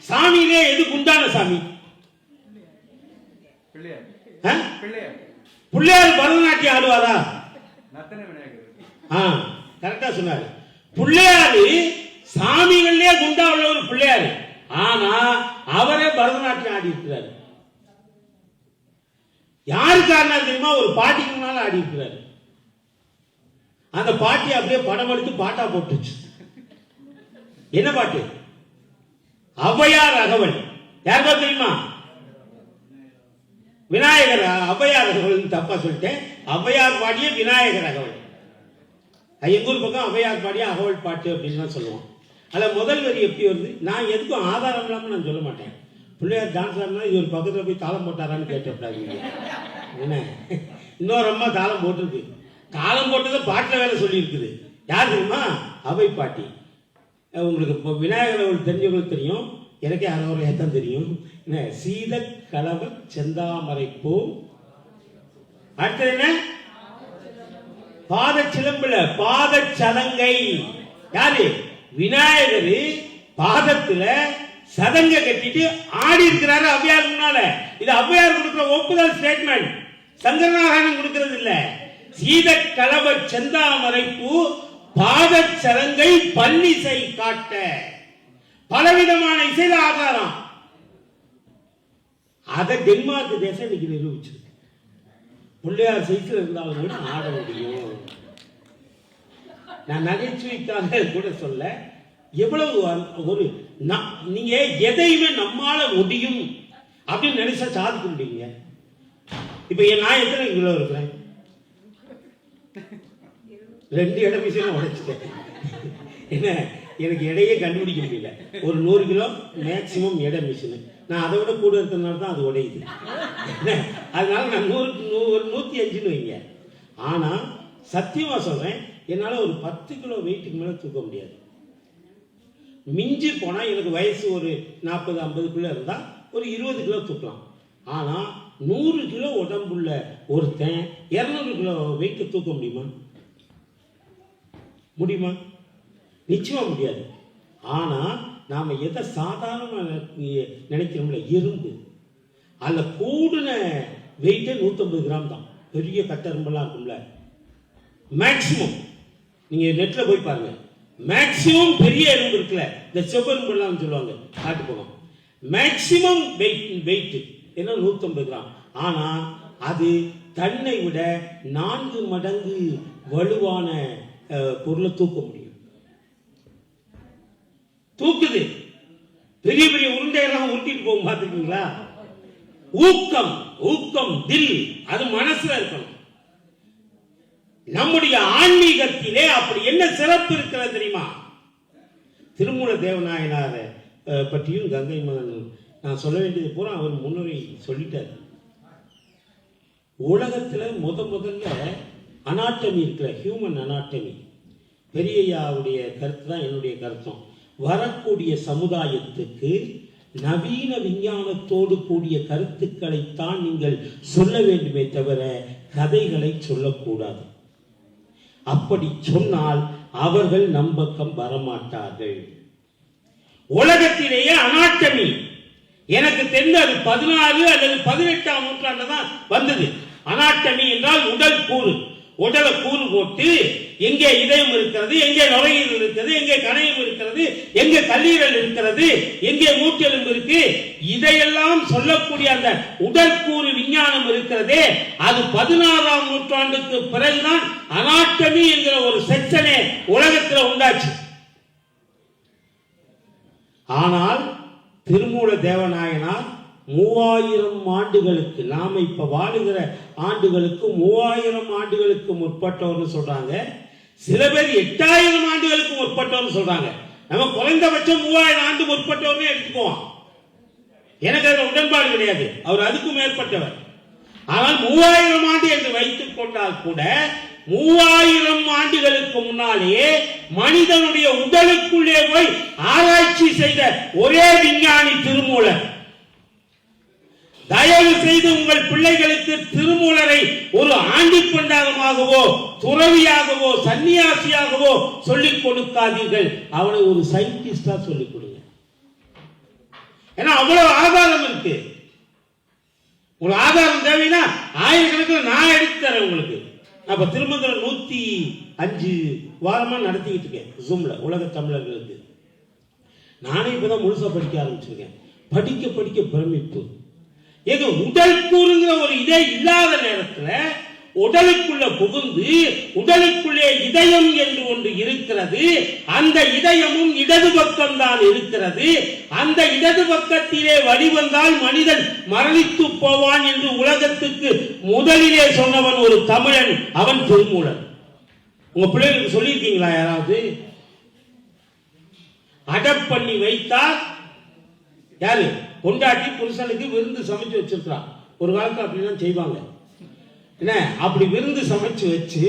சாமியிலே எது குண்டான சாமி? பிள்ளையார் பரதநாட்டியம் ஆடுவாரா? கரெக்டா சொன்னாரு. பிள்ளையாரு சாமிகளே குண்டா உள்ள ஒரு பிள்ளையாரு. ஆனா அவரே பரதநாட்டியம் ஆடி இருக்கிறாரு. யாருக்கு ஆடினா தெரியுமா? ஒரு பாட்டிக்கு முன்னால ஆடி இருக்கிறாரு. அந்த பாட்டி அப்படியே படம் எடுத்து பாட்டா போட்டுச்சு. என்ன பாட்டு? ஔவையார் அகவல். யாருக்கா தெரியுமா? விநாயகர் ஔவையார் அகவல் தப்பா சொல்லிட்டேன். ஔவையார் பாடிய விநாயகர் அகவல். எங்க ஊர் பக்கம் ஔவையார் பாடிய அகவல் பாட்டு அப்படின்னு சொல்லுவோம். அதுல முதல் வரி எப்படி வருது? நான் எதுக்கும் ஆதாரம் இல்லாம நான் சொல்ல மாட்டேன். பிள்ளையார் டான்ஸ் ஆடினா இது ஒரு பக்கத்துல போய் தாளம் போட்டாரான்னு கேட்டப்படாது. என்ன இன்னொரு அம்மா தாளம் போட்டிருக்கு. தாளம் போட்டதை பாட்டில் வேலை சொல்லி இருக்குது. யார் தெரியுமா? அவை பாட்டி. உங்களுக்கு இப்போ விநாயகர் அவர்கள் தெரிஞ்சவங்களுக்கு தெரியும். எனக்கே அறவரை தான் தெரியும். என்ன சீத கலவ செந்தாமரை பூ. அடுத்தது என்ன? பாத சிலம்புல பாத சலங்கை. யாரு? விநாயகர் பாதத்துல சதங்க கட்டிட்டு ஆடி இருக்கிறாரு ஔவையார் முன்னால. இது ஔவையார் கொடுக்கிற ஒப்புதல் ஸ்டேட்மெண்ட், சங்கரநாராயணன் கொடுக்கிறது இல்ல. சீத கலவ செந்தாமரை பூ பாத சலங்கை பல்லிசை காட்ட. பலவிதமான இசையில ஆதாரம். அதை டென்மார்க் தேசம் இன்னைக்கு நிரூபிச்சிருக்கு. பிள்ளையார் சைக்கிள் இருந்தாலும் கூட ஆட முடியும். நான் நகைச்சுவைக்காக கூட சொல்ல, எவ்வளவு ஒரு நீங்க எதையுமே நம்மால முடியும் அப்படின்னு நினைச்சா சாதிக்க முடியுங்க. இப்ப நான் எத்தனை கிலோ இருக்கிறேன்? 2 இட மிஷினை உடைச்சிட்டேன். என்ன எனக்கு எடையே கண்டுபிடிக்க முடியல. ஒரு 100 கிலோ மேக்சிமம் எடை மிஷின். நான் அதை விட கூட இருக்கிறதுனால தான் அது உடையுது. அதனால நான் 105 வைங்க. ஆனா சத்தியமா சொல்றேன், என்னால ஒரு 10 கிலோ வெயிட்டுக்கு மேல தூக்க முடியாது. மிஞ்சி போனா எனக்கு வயசு ஒரு 40-50 இருந்தா ஒரு 20 கிலோ தூக்கலாம். ஆனா 100 கிலோ உடம்புள்ள ஒருத்தன் 200 கிலோ வெயிட் தூக்க முடியுமா? முடியுமா? நிச்சயமா முடியாது. ஆனா நாம எதை சாதாரண நினைக்கிறோம்ல, எறும்பு, அதுல கூடுன வெயிட்டே 150 கிராம் தான். பெரிய கட்டெரும்பெல்லாம் இருக்கும்ல, மேக்சிமம் நீங்க நெட்ல போய் பாருங்க. மேக்சிமம் பெரிய எறும்பு இருக்குல்ல, இந்த செவ்வெரும்பெல்லாம் சொல்லுவாங்க காட்டு போகும், மேக்சிமம் வெயிட் என்ன 150 கிராம். ஆனா அது தன்னை விட 4 மடங்கு வலுவான பொருளை தூக்க முடியும். தூக்குது. பெரிய பெரிய உருண்டையெல்லாம் உருட்டிட்டு போகும். பார்த்துருக்கீங்களா? ஊக்கம் தில், அது மனசுல இருக்கணும். நம்முடைய ஆன்மீகத்திலே அப்படி என்ன சிறப்பு இருக்கிறது தெரியுமா? திருமூல தேவநாயனாரை பற்றியும் கங்கை மகன் நான் சொல்ல வேண்டியது பூரா அவர் முன்னுரை சொல்லிட்டார். உலகத்துல முதல்ல அனாட்டமி இருக்கிற ஹியூமன் அனாட்டமி, பெரியய்யாவுடைய கருத்து தான் என்னுடைய கருத்தும். வரக்கூடிய சமுதாயத்துக்கு நவீன விஞ்ஞானத்தோடு கூடிய கருத்துக்களைத்தான் நீங்கள் சொல்ல வேண்டுமே தவிர கதைகளை சொல்லக்கூடாது. அப்படி சொன்னால் அவர்கள் நம் பக்கம் வரமாட்டார்கள். உலகத்திலேயே அனாட்டமி எனக்கு தெரிந்து அது 16 அல்லது 18ஆம் நூற்றாண்டு தான் வந்தது. அனாட்டமி என்றால் உடல் கூறு. உடலை கூறு போட்டு எங்கே இதயம் இருக்கிறது, எங்கே நுரையீரல் இருக்கிறது, எங்கே கணையம் இருக்கிறது, எங்கே கல்லீரல் இருக்கிறது, எங்கே மூட்டெலும்பு இருக்கு, இதையெல்லாம் சொல்லக்கூடிய அந்த உடற்கூறு விஞ்ஞானம் இருக்கிறதே, அது 16ஆம் நூற்றாண்டுக்கு பிறகுதான் அனாட்டமி என்கிற ஒரு செக்ஷனே உலகத்தில் உண்டாச்சு. ஆனால் திருமூல தேவநாயனார் 3000 ஆண்டுகளுக்கு, நாம இப்ப வாழுகிற ஆண்டுகளுக்கு 3000 ஆண்டுகளுக்கு முற்பட்டவர்னு சொல்றாங்க. சில பேர் 8000 ஆண்டுகளுக்கு முற்பட்டவர்னு சொல்றாங்க. நம்ம குறைந்தபட்சம் 3000 ஆண்டு முற்பட்டவர்னே எடுத்துக்குவோம். எனக்கு அதுல உடன்பாடு கிடையாது. அவர் அதுக்கும் மேற்பட்டவர். ஆனால் 3000 ஆண்டு என்று வைத்துக் கொண்டால் கூட 3000 ஆண்டுகளுக்கு முன்னாலேயே மனிதனுடைய உடலுக்குள்ளே போய் ஆராய்ச்சி செய்த ஒரே விஞ்ஞானி திருமூலர். தயவு செய்து உங்கள் பிள்ளைகளுக்கு திருமூலரை ஒரு ஆண்டி பண்டாரமாகவோ துறவியாகவோ சன்னியாசியாகவோ சொல்லிக் கொடுக்காதீர்கள். அவனை ஒரு சயின்டிஸ்டா சொல்லிக் கொடுங்க. ஏன்னா அவ்வளவு ஆதாரம் இருக்கு. ஒரு ஆதாரம் தேவைன்னா ஆயிரக்கணக்கில் நான் எடுத்து தரேன் உங்களுக்கு. அப்ப திருமந்திரம் 105 வாரமா நடத்திக்கிட்டு இருக்கேன் ஜூம்ல உலக தமிழர்களுக்கு. நானே இப்பதான் முழுசா படிக்க ஆரம்பிச்சிருக்கேன். படிக்க படிக்க பிரமிப்பு. ஏதோ உடல் கூறுங்கிற ஒரு இதே இல்லாத நேரத்தில் உடலுக்குள்ள புகுந்து உடலுக்குள்ளே இதயம் என்று ஒன்று இருக்கிறது. அந்த இதயமும் இடது பக்கம் தான் இருக்கிறது. அந்த இடது பக்கத்திலே வழிவந்தால் மனிதன் மரணித்து போவான் என்று உலகத்துக்கு முதலிலே சொன்னவன் ஒரு தமிழன், அவன் திருமூலன். உங்க பிள்ளைகளுக்கு சொல்லியிருக்கீங்களா யாராவது? அடப்பண்ணி வைத்தால் யாரு கொண்டாட்டி புருஷனுக்கு விருந்து சமைச்சு வச்சிருக்கிறான். ஒரு காலத்துல அப்படிதான் செய்வாங்க. என்ன அப்படி விருந்து சமைச்சு வச்சு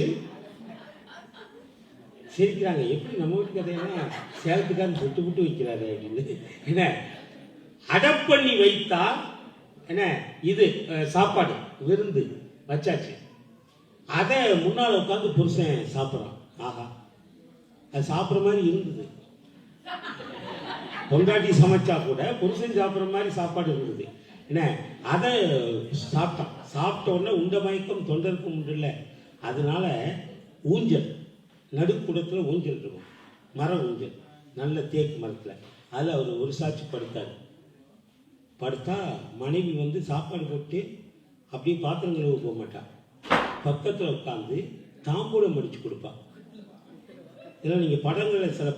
சிரிக்கிறாங்க. எப்படி நம்ம வீட்டு கதையெல்லாம் சேலத்துக்காரன் புட்டு புட்டு வைக்கிறாரு அப்படின்னு. என்ன அடப்பண்ணி வைத்தா என்ன இது சாப்பாடு விருந்து வச்சாச்சு. அதை முன்னால் உட்காந்து புருஷன் சாப்பிட்றான். ஆஹா, அது சாப்பிட்ற மாதிரி இருந்தது. பொண்டாட்டி சமைச்சா கூட புருஷன் சாப்பிட்ற மாதிரி சாப்பாடு இருந்தது. என்ன அதை சாப்பிட்டான். சாப்பிட்ட உடனே உண்ட மயக்கம் தொண்டருக்கு உண்டு இல்லை. அதனால ஊஞ்சல் நடுக்குடத்தில் ஊஞ்சல் இருக்கும், மர ஊஞ்சல், நல்ல தேக்கு மரத்தில். அதில் அவர் ஒரு சாட்சி படுத்தார். படுத்தா மனைவி வந்து சாப்பாடு போட்டு அப்படியே பாத்திரம் கழுவ போக மாட்டான். பக்கத்தில் உட்காந்து தாம்பூலம் மடித்து கொடுப்பான். இதெல்லாம் நீங்கள் படங்களில் சில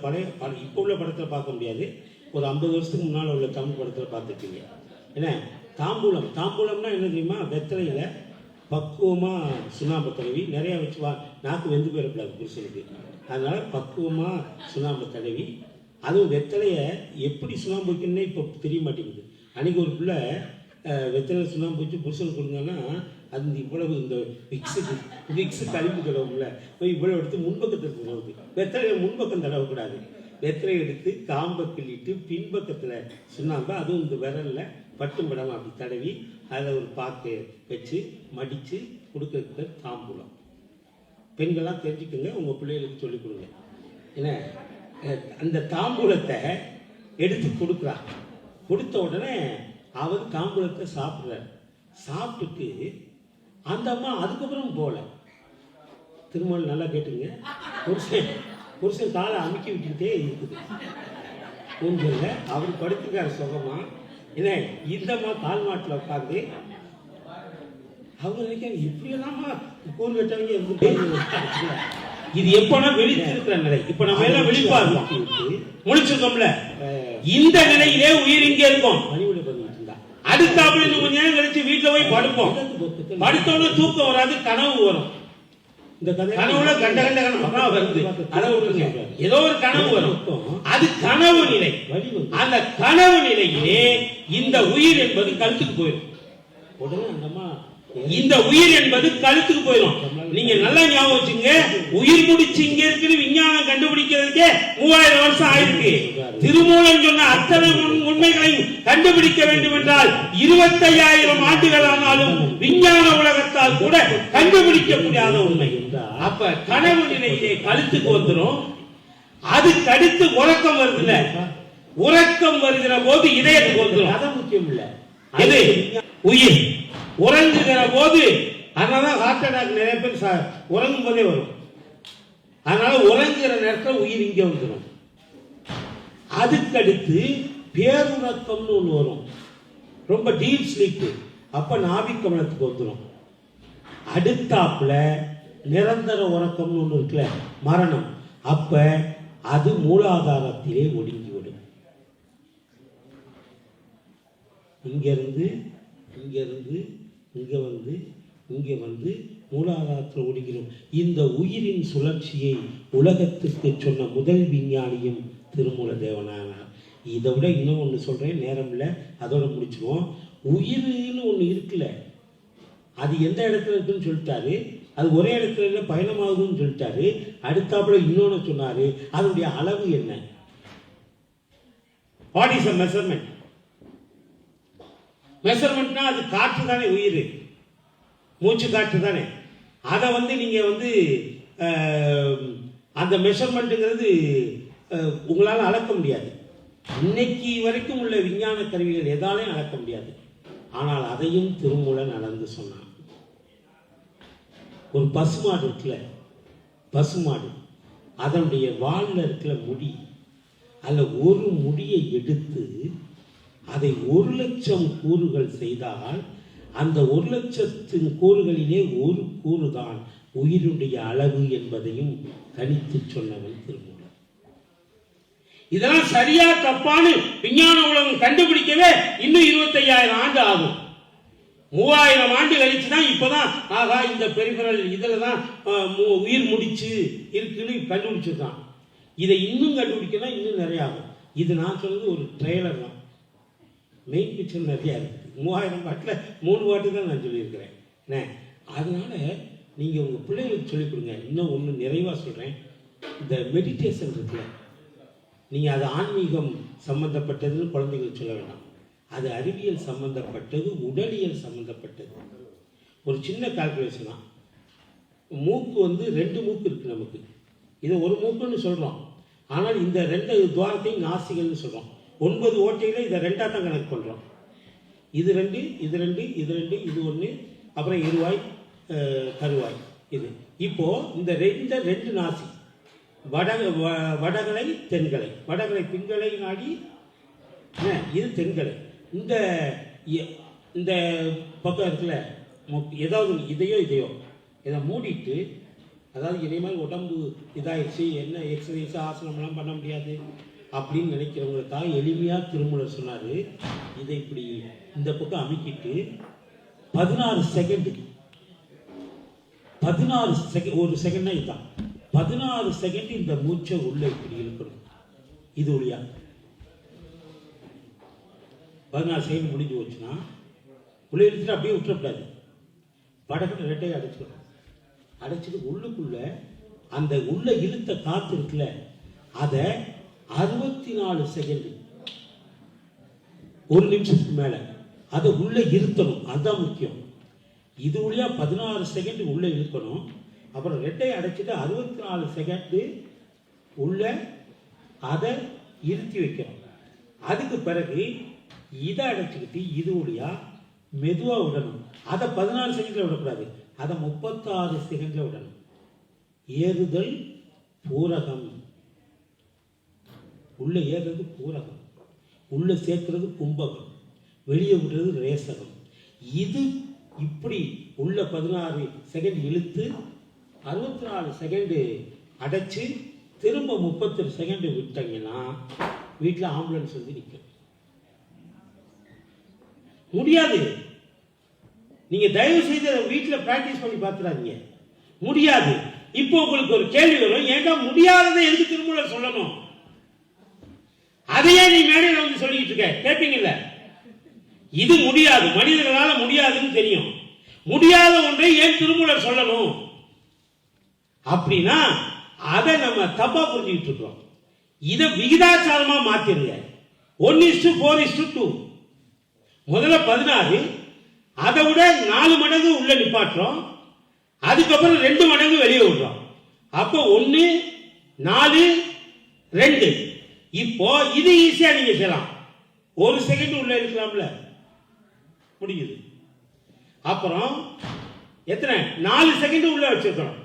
இப்போ உள்ள படத்தில் பார்க்க முடியாது. ஒரு 50 வருஷத்துக்கு முன்னால் உள்ள தமிழ் படத்தில் பார்த்துருக்கீங்க. என்ன தாம்பூலம்னா என்ன தெரியுமா? வெத்தலையில் பக்குவமாக சுண்ணாம்பு தடவி நிறையா வச்சு நாக்கு வெந்து போயிடக்கூடாது புருஷனுக்கு. அதனால பக்குவமாக சுண்ணாம்பு தடவி, அதுவும் வெத்தலையை எப்படி சுண்ணாம்பு வைக்கணுன்னே இப்போ தெரிய மாட்டேங்குது. அன்றைக்கி ஒரு பிள்ளை வெத்தலை சுண்ணாம்பு வச்சு புருஷனுக்கு கொடுங்கன்னா அது இவ்வளவு இந்த விக்ஸு கழிப்பு தடவுல போய் இவ்வளவு எடுத்து முன்பக்கத்தில் தடவுது. வெத்தலையை முன்பக்கம் தடவக்கூடாது. வெத்தலை எடுத்து காம்பை கிள்ளிட்டு பின்பக்கத்தில் சுண்ணாம்பு, அதுவும் இந்த விரலில் பட்டும் படம் அப்படி தடவி அதில் ஒரு பாக்கு வச்சு மடித்து கொடுக்கறது தாம்பூலம். பெண்கள்லாம் தெரிஞ்சுக்கோங்க, உங்கள் பிள்ளைகளுக்கு சொல்லிக் கொடுங்க. ஏன்னா அந்த தாம்பூலத்தை எடுத்து கொடுக்குறான். கொடுத்த உடனே அவர் தாம்பூலத்தை சாப்பிட்றார். சாப்பிட்டுட்டு அந்த அம்மா அதுக்கப்புறம் போல. திருமணம் நல்லா கேட்டுங்க. புருஷன் காலை அமுக்கி விட்டுக்கிட்டே இருக்குது ஊஞ்சல்ல. அவர் படுத்துக்காரு சுகமா. என்ன இந்தம்மா கால் மாட்டில் உட்காந்து அவங்க நினைக்க இப்படியெல்லாமா கூறு கட்டவங்க இருந்து. இது எப்பனா விழித்திருக்கிற நிலை. இப்ப நம்ம எல்லாம் விழிப்பா இருக்கோம், முழிச்சிருக்கோம்ல. இந்த நிலையிலே உயிர் இங்கே இருக்கும். அடுத்தாப்புல இன்னும் கொஞ்ச நேரம் கழிச்சு வீட்டுல போய் படுப்போம். படுத்தோன்னு தூக்கம் வராது, கனவு வரும். இந்த கனவுல கண்ட கனவு வருது. அதை விட்டுருங்க, ஏதோ ஒரு கனவு வரும். அது கனவு நிலை. அந்த கனவு நிலையிலே இந்த உயிர் என்பது கழுத்துக்கு போயிடும். உடனே அந்தம்மா இந்த உயிர் என்பது கழுத்துக்கு போயிடும். நீங்க நல்லா ஞாபகம் வச்சுங்க, உயிர் முடிச்சு இங்க இருக்குது விஞ்ஞானம் கண்டுபிடிக்கிறதுக்கே 3000 வருஷம் ஆயிருக்கு. திருமூலன் சொன்ன அத்தனை உண்மைகளையும் கண்டுபிடிக்க வேண்டும் என்றால் 25,000 ஆண்டுகள் ஆனாலும் விஞ்ஞான உலகத்தால் பார்த்தால் கூட கண்டுபிடிக்க முடியாத உண்மை. அப்ப கனவு நிலையிலே கழுத்துக்கு வந்துடும். அதுக்கு அடுத்து உறக்கம் வருதுல, உறக்கம் வருகிற போது இதயத்துக்கு வந்துடும். அதான் முக்கியம் இல்ல, அது உயிர் உறங்குகிற போது. அதனாலதான் ஹார்ட் அட்டாக் நிறைய பேர் உறங்கும் போதே வரும். அதனால உறங்குகிற நேரத்தில் உயிர் இங்க வந்துடும். அதுக்கடுத்து பேருறக்கம்னு ஒண்ணு வரும், ரொம்ப டீப் ஸ்லீப். அப்ப நாபிக்கமலத்துக்கு வந்துடும். அடுத்தாப்புல நிரந்தர உறக்கம்னு ஒண்ணு இருக்குல்ல, மரணம். அப்ப அது மூலாதாரத்திலே ஒடுங்கிவிடும். இங்கிருந்து இங்க வந்து மூலாதாரத்தில் ஒடுங்கிடும். இந்த உயிரின் சுழற்சியை உலகத்துக்கு சொன்ன முதல் விஞ்ஞானியும் திருமூல தேவனானார். இதை விட இன்னும் ஒன்று சொல்றேன், நேரம் இல்லை, அதோட முடிச்சுருவோம். உயிர்னு ஒன்று இருக்குல்ல, அது எந்த இடத்துல இருக்குன்னு சொல்லிட்டாரு. அது ஒரே இடத்துல இல்லை, பயணமாகுதுன்னு சொல்லிட்டாரு. அடுத்தாப்புல இன்னொன்று சொன்னாரு, அதனுடைய அளவு என்ன? What is a measurement? மெஷர்மெண்ட்னா அது காற்று தானே, உயிர் மூச்சு காற்று தானே. அதை நீங்க அந்த மெஷர்மெண்ட்டுங்கிறது உங்களால் அளக்க முடியாது. இன்னைக்கு வரைக்கும் உள்ள விஞ்ஞான கருவிகள் எதாலையும் அளக்க முடியாது. ஆனால் அதையும் திருமூலன் அளந்து சொன்னான். ஒரு பசுமாடு இருக்குல்ல, பசுமாடு அதனுடைய வாலில் இருக்கிற முடி, அதில் ஒரு முடியை எடுத்து அதை 1,00,000 கூறுகள் செய்தால் அந்த 1,00,000 கூறுகளிலே ஒரு கூறுதான் உயிருடைய அளவு என்பதையும் கணித்து சொன்னவன் திருமூலன். இதெல்லாம் சரியா தப்பான்னு விஞ்ஞான உலகம் கண்டுபிடிக்கவே இன்னும் 25,000 ஆண்டு ஆகும். 3000 ஆண்டு கழிச்சுதான் இப்பதான் ஆகா இந்த பெரிபரல் இதுல தான் உயிர் முடிச்சு இருக்குன்னு கண்டுபிடிச்சிருக்கான். இதை இன்னும் கண்டுபிடிக்கணும், இன்னும் நிறைய ஆகும். இது நான் சொல்றது ஒரு ட்ரெய்லர் தான், மெயின் பிக்சர் நிறைய இருக்கு. 3000 பாட்டில் 3 பாட்டு தான் நான் சொல்லியிருக்கிறேன். அதனால நீங்க உங்க பிள்ளைகளுக்கு சொல்லிக் கொடுங்க. இன்னும் ஒன்று நிறைவா சொல்றேன், இந்த மெடிடேஷன் இருக்குல்ல, நீங்க அது ஆன்மீகம் சம்பந்தப்பட்டதுன்னு குழந்தைகள் சொல்ல வேண்டாம். அது அறிவியல் சம்பந்தப்பட்டது, உடலியல் சம்பந்தப்பட்டது. ஒரு சின்ன கால்குலேஷன் தான். மூக்கு 2 மூக்கு இருக்கு நமக்கு. இதை ஒரு மூக்குன்னு சொல்றோம், ஆனால் இந்த 2 துவாரத்தையும் நாசிகள்னு சொல்றோம். 9 ஓட்டையில இதை 2ஆ தான் கணக்கு பண்றோம். இது 2, இது 2, இது 2, இது 1, அப்புறம் இருவாய் கருவாய். இது இப்போ இந்த 2 நாசி, வடகலை தென்கலை, வடகலை பிங்களை நாடி, இது தென்கலை. இந்த பக்கம் இருக்குல்ல, ஏதாவது இதையோ இதை மூடிட்டு, அதாவது இதே மாதிரி உடம்பு இதாயிடுச்சு, என்ன எக்ஸசைஸ் ஆசனம்லாம் பண்ண முடியாது அப்படின்னு நினைக்கிறவங்களுக்காக எளிமையாக திருமூலர் சொன்னார். இதை இப்படி இந்த பக்கம் அமைக்கிட்டு 16 செகண்ட், ஒரு செகண்ட்னா இதுதான் 16 செகண்ட் இந்த மூச்சை உள்ள இப்படி இழுக்கணும். இது ஒளியா 14 செகண்ட் முடிஞ்சு போச்சுன்னா உள்ள இழுத்துட்டு அப்படியே விட்டுறக்கூடாது. படகு 2ஐயும் அடைச்சிக்கணும். அடைச்சிட்டு உள்ளுக்குள்ள அந்த உள்ள இழுத்த காத்து இருக்குல்ல, அதை 64 செகண்ட், 1 நிமிஷத்துக்கு மேல அதை உள்ள இருத்தணும். அதுதான் முக்கியம். இது வழியா 16 செகண்ட் உள்ள இழுக்கணும். அப்புறம் 2ஐயும் அடைச்சிட்டு 64 செகண்ட் உள்ள அதை இருத்தி வைக்கணும். அதுக்கு பிறகு இதை அடைச்சிக்கிட்டு இது வழியா மெதுவா விடணும். அதை 16 செகண்ட்ல விடக்கூடாது, அதை 36 செகண்ட்ல விடணும். ஏறுதல் பூரகம், உள்ள ஏறுறது பூரகம், உள்ள சேர்க்கிறது கும்பகம், வெளியே விடுறது ரேசகம். இது இப்படி உள்ள 16 செகண்ட் இழுத்து 64 செகண்ட் அடைச்சு திரும்ப 38 செகண்ட் விட்டீங்கன்னா வீட்டில் ஆம்புலன்ஸ் நிற்கும். முடியாது. நீங்க தயவு செய்து வீட்டில் பிராக்டிஸ் பண்ணி பார்த்துறாதீங்க, முடியாது. இப்போ உங்களுக்கு ஒரு கேள்வி வரும், ஏன்டா முடியாததை எதுக்கு திருமூலர் சொல்லணும்? அதையே நீ மேடையில் சொல்லிட்டு இருக்க, கேட்பீங்கல்ல? இது முடியாது, மனிதர்களால முடியாதுன்னு தெரியும். முடியாத ஒன்றை ஏன் திருமூலர் சொல்லணும் அப்படின்னா அதை நம்ம தப்பா புரிஞ்சுக்கிட்டு இருக்கோம். இதை விகிதாச்சாரமா மாத்திருங்க. 1:4:2. முதல்ல 16, அதை விட 4 மடங்கு உள்ள நிப்பாட்டுறோம், அதுக்கப்புறம் 2 மடங்கு வெளியே விடுறோம். அப்போ 1 4 2. இப்போ இது ஈஸியா நீங்க செய்யலாம். 1 செகண்ட் உள்ள இருக்கலாம்ல, முடியுது. அப்புறம் எத்தனை 4 செகண்ட் உள்ள வச்சிருக்கணும்,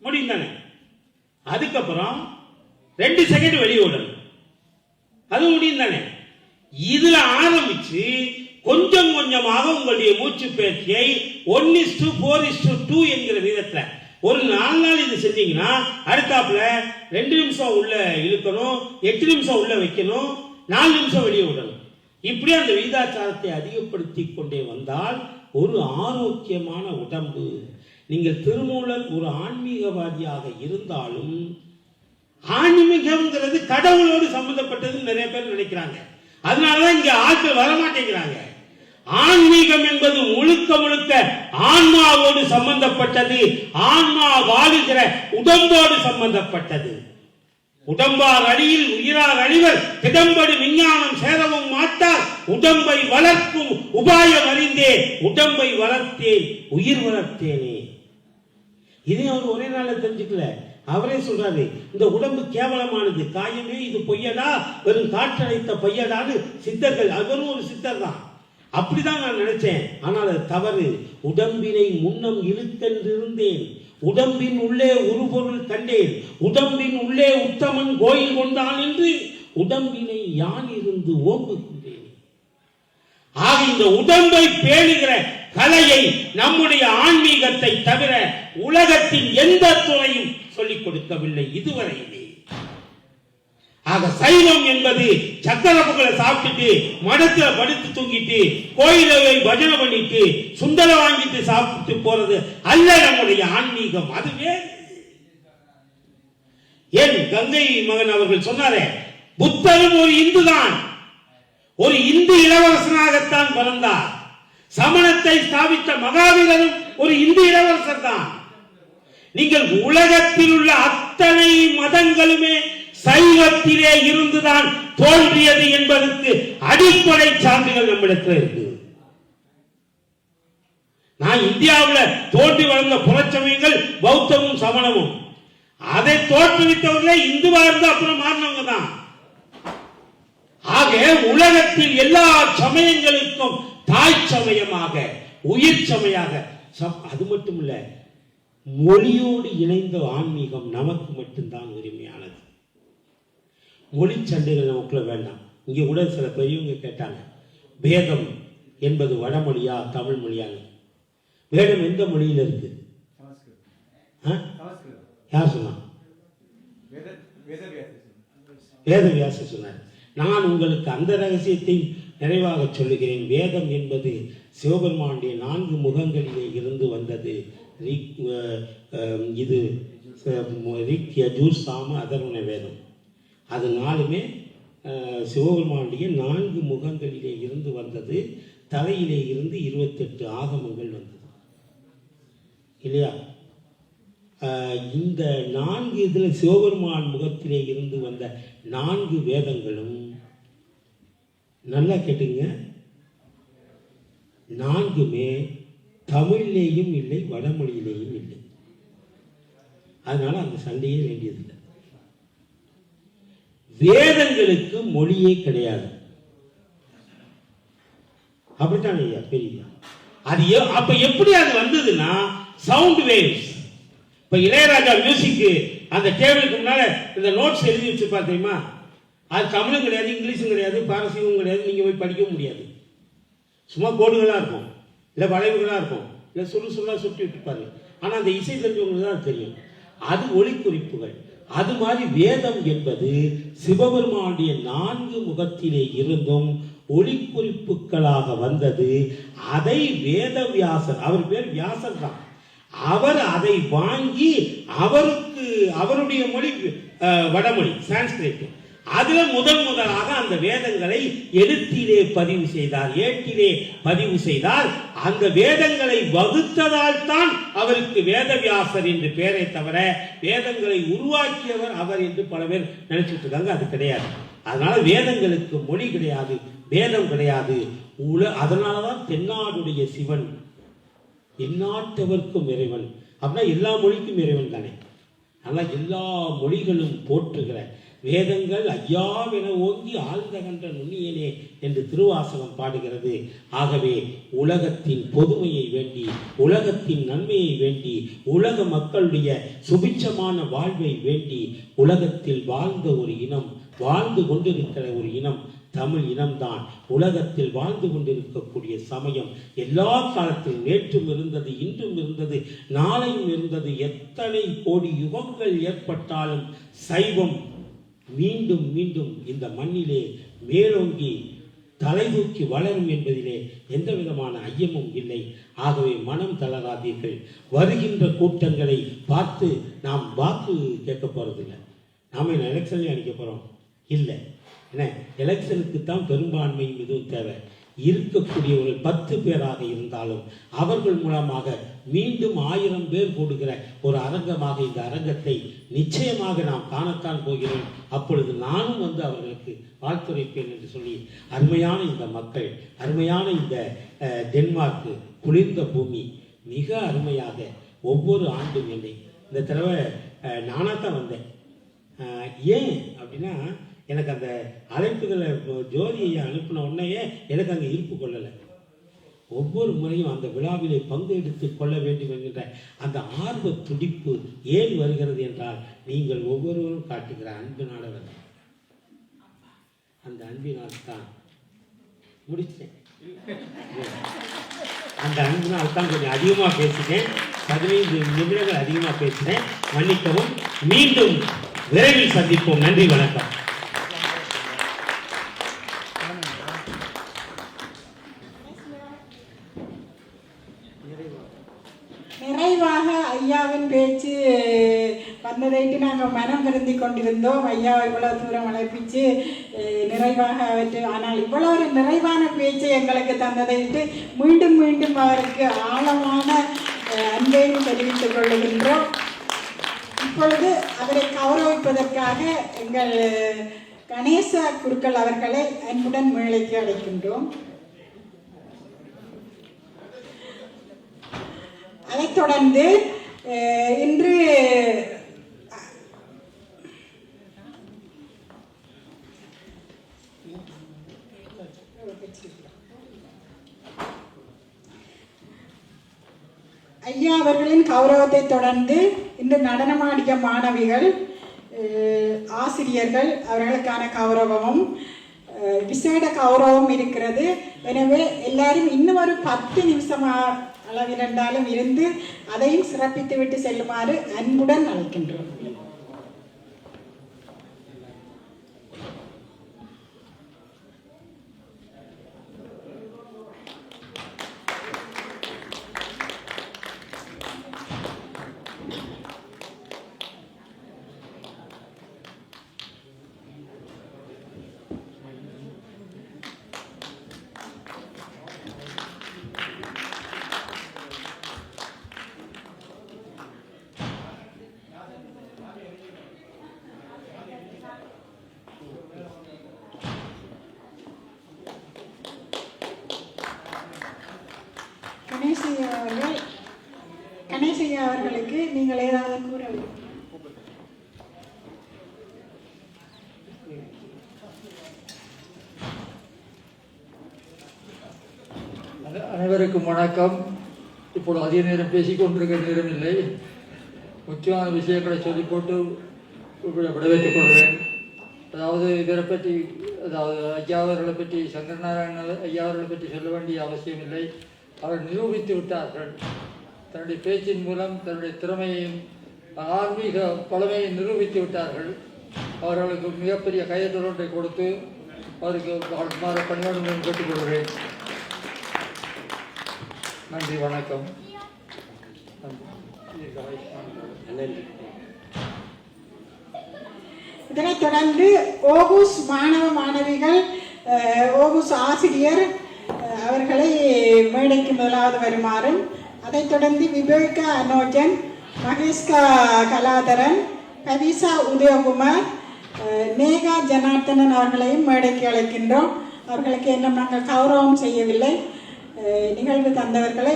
முடியும் தானே. அதுக்கப்புறம் 2 செகண்ட் வெளியே விடணும், அது முடியும் தானே. இதுல ஆரம்பிச்சு கொஞ்சம் கொஞ்சமாக உங்களுடைய மூச்சு பயிற்சியை 1:4:2 என்கிற விதத்துல ஒரு 4 நாள் இது செஞ்சீங்கன்னா அடுத்தாப்புல 2 நிமிஷம் உள்ள இழுக்கணும், 8 நிமிஷம் உள்ள வைக்கணும், 4 நிமிஷம் வெளியே விடணும். இப்படி அந்த விகிதாச்சாரத்தை அதிகப்படுத்தி கொண்டே வந்தால் ஒரு ஆரோக்கியமான உடம்பு. நீங்கள் திருமூலர் ஒரு ஆன்மீகவாதியாக இருந்தாலும், ஆன்மீகம்ங்கிறது கடவுளோடு சம்பந்தப்பட்டது நிறைய பேர் நினைக்கிறாங்க. அதனாலதான் இங்க ஆட்கள் வரமாட்டேங்கிறாங்க. ஆன்மீகம் என்பது முழுக்க முழுக்க ஆன்மாவோடு சம்பந்தப்பட்டது, ஆன்மா வாழுகிற உடம்போடு சம்பந்தப்பட்டது. உடம்பார் அடியில் உயிரார் அழிவர், திடம்படு விஞ்ஞானம் சேரவும் மாட்டார், உடம்பை வளர்க்கும் உபாயம் அறிந்தே உடம்பை வளர்த்தேன் உயிர் வளர்த்தேனே. இதே அவர் ஒரே நாள்ல தெரிஞ்சுக்கல. அவரே சொல்றாரு, இந்த உடம்பு கேவலமானது, காயமே இது பொய்யடா, வெறும் காற்றடைத்த பையடான்னு சித்தர்கள், அவரும் ஒரு சித்தர் தான். அப்படிதான் நான் நினைச்சேன், ஆனால் அது தவறு. உடம்பினை முன்னம் இழுத்தென்றிருந்தேன், உடம்பின் உள்ளே ஒரு பொருள் கண்டேன், உடம்பின் உள்ளே உத்தமன் கோயில் கொண்டான் என்று உடம்பினை யான் இருந்து ஓம்புகின்றேன். ஆக இந்த உடம்பை பேணுகிற கலையை நம்முடைய ஆன்மீகத்தை தவிர உலகத்தின் எந்த துறையும் சொல்லிக் கொடுக்கவில்லை இதுவரையிலே. ஆக சைவம் என்பது சக்கர பொங்கலை சாப்பிட்டுட்டு மடத்துல படுத்து தூங்கிட்டு கோயிலை பஜனை பண்ணிட்டு சுண்டலை வாங்கிட்டு சாப்பிட்டு போறது அல்ல நம்முடைய ஆன்மீகம். அதுவே ஏன் கங்கை மகன் அவர்கள் சொன்னாரே, புத்தரும் ஒரு இந்து தான், ஒரு இந்து இளவரசனாகத்தான் பிறந்தார். சமணத்தை ஸ்தாபித்த மகாவீரரும் ஒரு இந்து இளவரசர் தான். நீங்கள் உலகத்தில் உள்ள அத்தனை மதங்களுமே சைவத்திலே இருந்துதான் தோன்றியது என்பதற்கு அடிப்படை சான்றுகள் நம்மிடத்தில் இருக்கு. நான் இந்தியாவில் தோன்றி வளர்ந்த புறச்சமயங்கள் பௌத்தமும் சமணமும், அதை தோற்றுவித்தவர்களே இந்துவா இருந்து அப்புறம் மாறினவங்க தான். ஆக உலகத்தில் எல்லா சமயங்களுக்கும் தாய் சமயமாக உயிர் சமயாக, அது மட்டும் இல்ல, மொழியோடு இணைந்த ஆன்மீகம் நமக்கு மட்டும்தான் உரிமையானது. மொழி சண்டைகள் நமக்குள்ள வேண்டாம். இங்க கூட சில பெரியவங்க கேட்டாங்க, வேதம் என்பது வடமொழியா தமிழ் மொழியான்னு. வேதம் எந்த மொழியில இருக்கு? யார் சொன்னா? வேதவியாசர் சொன்னார். நான் உங்களுக்கு அந்த ரகசியத்தை நிறைவாக சொல்லுகிறேன். வேதம் என்பது சிவபெருமானுடைய 4 முகங்களிலே இருந்து வந்தது. இது ரிக், யஜூர், சாம, அதர்வண வேதம். அது 4மே சிவபெருமானுடைய 4 முகங்களிலே இருந்து வந்தது. தலையிலே இருந்து 28 ஆகமங்கள் வந்தது இல்லையா? இந்த 4 இதுல சிவபெருமான் முகத்திலே இருந்து வந்த 4 வேதங்களும், நல்லா கேட்டுங்க, 4மே தமிழிலேயும் இல்லை வடமொழியிலேயும் இல்லை. அதனால அந்த சண்டையே வேண்டியதில்லை. வேதங்களுக்கு மொழியே கிடையாது. அப்படித்தான் ஐயா பெரிய. அது அப்ப எப்படி அது வந்ததுன்னா சவுண்ட் வேவ்ஸ். இப்ப இளையராஜா மியூசிக் அந்த டேபிளுக்கு முன்னால இந்த நோட்ஸ் எழுதி வச்சிருப்பா தெரியுமா? அது தமிழும் கிடையாது, இங்கிலீஷும் கிடையாது, பாரசீகமும் கிடையாது. நீங்க போய் படிக்க முடியாது. சும்மா கோடுகளா இருக்கும், இல்ல வளைவுகளா இருக்கும், இல்ல சுருளா சுட்டி விட்டுப்பாரு. ஆனா அந்த இசை தெரிஞ்சவங்களுக்கு தான் தெரியும். அது ஒளி குறிப்புகள். அது மாதிரி வேதம் என்பது சிவபெருமானுடைய 4 முகத்திலே இருந்தும் ஒளி குறிப்புகளாக வந்தது. அதை வேதவியாசர், அவர் பேர் வியாசர் தான், அவர் அதை வாங்கி அவருக்கு அவருடைய மொழி வடமொழி சான்ஸ்கிரிட், அதுல முதலாக அந்த வேதங்களை எழுத்திலே பதிவு செய்தார், ஏட்டிலே பதிவு செய்தார். அந்த வேதங்களை வகுத்ததால் தான் அவருக்கு வேதவியாசர் என்று பெயரை தவிர வேதங்களை உருவாக்கியவர் அவர் என்று பல பேர் நினைச்சிட்டு இருக்காங்க. அது கிடையாது. அதனால வேதங்களுக்கு மொழி கிடையாது, வேதம் கிடையாது. அதனால தான் தென்னாடுடைய சிவன் எந்நாட்டவர்க்கும் இறைவன் அப்படின்னா எல்லா மொழிக்கும் இறைவன் தானே. ஆனால் எல்லா மொழிகளும் போற்றுகிற வேதங்கள் ஐயாவென ஓங்கி ஆழ்ந்த கன்ற நுண்ணியனே என்று திருவாசகம் பாடுகிறது. ஆகவே உலகத்தின் பொதுமையை வேண்டி, உலகத்தின் நன்மையை வேண்டி, உலக மக்களுடைய சுபிட்சமான வாழ்வை வேண்டி உலகத்தில் வாழ்ந்த ஒரு இனம், வாழ்ந்து கொண்டிருக்கிற ஒரு இனம் தமிழ் இனம்தான். உலகத்தில் வாழ்ந்து கொண்டிருக்கக்கூடிய சமயம் எல்லா காலத்திலும் நேற்றும் இருந்தது, இன்றும் இருந்தது, நாளையும் இருந்தது. எத்தனை கோடி யுகங்கள் ஏற்பட்டாலும் சைவம் மீண்டும் மீண்டும் இந்த மண்ணிலே மேலோங்கி தலைதூக்கி வளரும் என்பதிலே எந்த விதமான ஐயமும் இல்லை. ஆகவே மனம் தளராதீர்கள். வருகின்ற கூட்டங்களை பார்த்து நாம் வாக்கு கேட்க போறதில்லை. நாம எலெக்ஷன்லேயே அடிக்க போறோம் இல்லை. ஏன்னா எலெக்ஷனுக்கு தான் பெரும்பான்மையும் இதுவும் தேவை. இருக்கக்கூடியவர்கள் 10 பேராக இருந்தாலும் அவர்கள் மூலமாக மீண்டும் 1000 பேர் கூடுகிற ஒரு அரங்கமாக இந்த அரங்கத்தை நிச்சயமாக நாம் காணத்தான் போகிறோம். அப்பொழுது நானும் வந்து அவர்களுக்கு வாழ்த்துரைப்பேன் என்று சொல்லி, அருமையான இந்த மக்கள், அருமையான இந்த டென்மார்க்கு குளிர்ந்த பூமி மிக அருமையாக ஒவ்வொரு ஆண்டும் என்னை இந்த தடவை நானாக தான் வந்தேன். ஏன் அப்படின்னா எனக்கு அந்த அழைப்புகளை ஜோதியை அனுப்பின உடனேயே எனக்கு அங்கே இருப்பு கொள்ளலை. ஒவ்வொரு முறையும் அந்த விழாவிலே பங்கெடுத்து கொள்ள வேண்டும் என்கின்ற அந்த ஆர்வ துடிப்பு ஏன் வருகிறது என்றால், நீங்கள் ஒவ்வொருவரும் காட்டுகிற அன்பினால வருது. அந்த அன்பினால் தான் முடிச்சேன். அந்த அன்பினால் தான் கொஞ்சம் அதிகமாக பேசிட்டேன். 15 நிமிடங்கள் அதிகமாக பேசினேன், மன்னிக்கவும். மீண்டும் விரைவில் சந்திப்போம். நன்றி, வணக்கம். நிறைவாக ஐயாவின் பேச்சு வந்ததைட்டு நாங்கள் மனம் கருந்தி கொண்டிருந்தோம். ஐயாவை இவ்வளவு தூரம் அழைப்பிச்சு நிறைவாக அவற்று, ஆனால் இவ்வளோ ஒரு நிறைவான பேச்சை எங்களுக்கு தந்ததைட்டு மீண்டும் மீண்டும் அவருக்கு ஆழமான அன்பையும் தெரிவித்துக் கொள்ளுகின்றோம். இப்பொழுது அவரை கௌரவிப்பதற்காக எங்கள் கணேச குருக்கள் அவர்களை அன்புடன் மேடைக்கு அழைக்கின்றோம். அதைத் தொடர்ந்து இன்று ஐயா அவர்களின் கௌரவத்தை தொடர்ந்து இன்று நடனமாடிய மாணவிகள், ஆசிரியர்கள் அவர்களுக்கான கௌரவமும் விசேட கௌரவம் இருக்கிறது. எனவே எல்லாரும் இன்னும் ஒரு 10 நிமிஷம் அளவிலண்டாலும் இருந்து அதையும் சிறப்பித்து விட்டு செல்லுமாறு அன்புடன் அழைக்கின்றோம். கணேசையா அவர்களுக்கு நீங்கள் ஏதாவது கூற? அனைவருக்கும் வணக்கம். இப்போது அதிக நேரம் பேசிக்கொண்டிருக்கிற நேரம் இல்லை. முக்கியமான விஷயங்களை சொல்லி போட்டு விடைபெற்றுக் கொள்கிறேன். அதாவது இவரை பற்றி, அதாவது ஐயா அவர்களை பற்றி, சங்கரநாராயண ஐயா அவர்களை பற்றி சொல்ல வேண்டிய அவசியம் இல்லை. அவர் நிரூபித்து விட்டார்கள். தன்னுடைய பேச்சின் மூலம் தன்னுடைய திறமையையும் ஆன்மீக பழமையை நிரூபித்து விட்டார்கள். அவர்களுக்கு மிகப்பெரிய கையெழுத்து ஒன்றை கொடுத்து அவருக்கு பணியாளர்களை கேட்டுக்கொள்கிறேன். நன்றி, வணக்கம். இதனைத் தொடர்ந்து ஓகூஸ் மாணவ மாணவிகள், ஓகூஸ் ஆசிரியர் அவர்களை மேடைக்கு முதலாவது வருமாறும், அதைத் தொடர்ந்து விவேகா அனோஜன், மகேஷ்கா கலாதரன், கவிசா உதயகுமார், நேகா ஜனார்த்தனன் அவர்களையும் மேடைக்கு அழைக்கின்றோம். அவர்களுக்கு இன்னும் நாங்கள் கௌரவம் செய்யவில்லை. நிகழ்வு தந்தவர்களை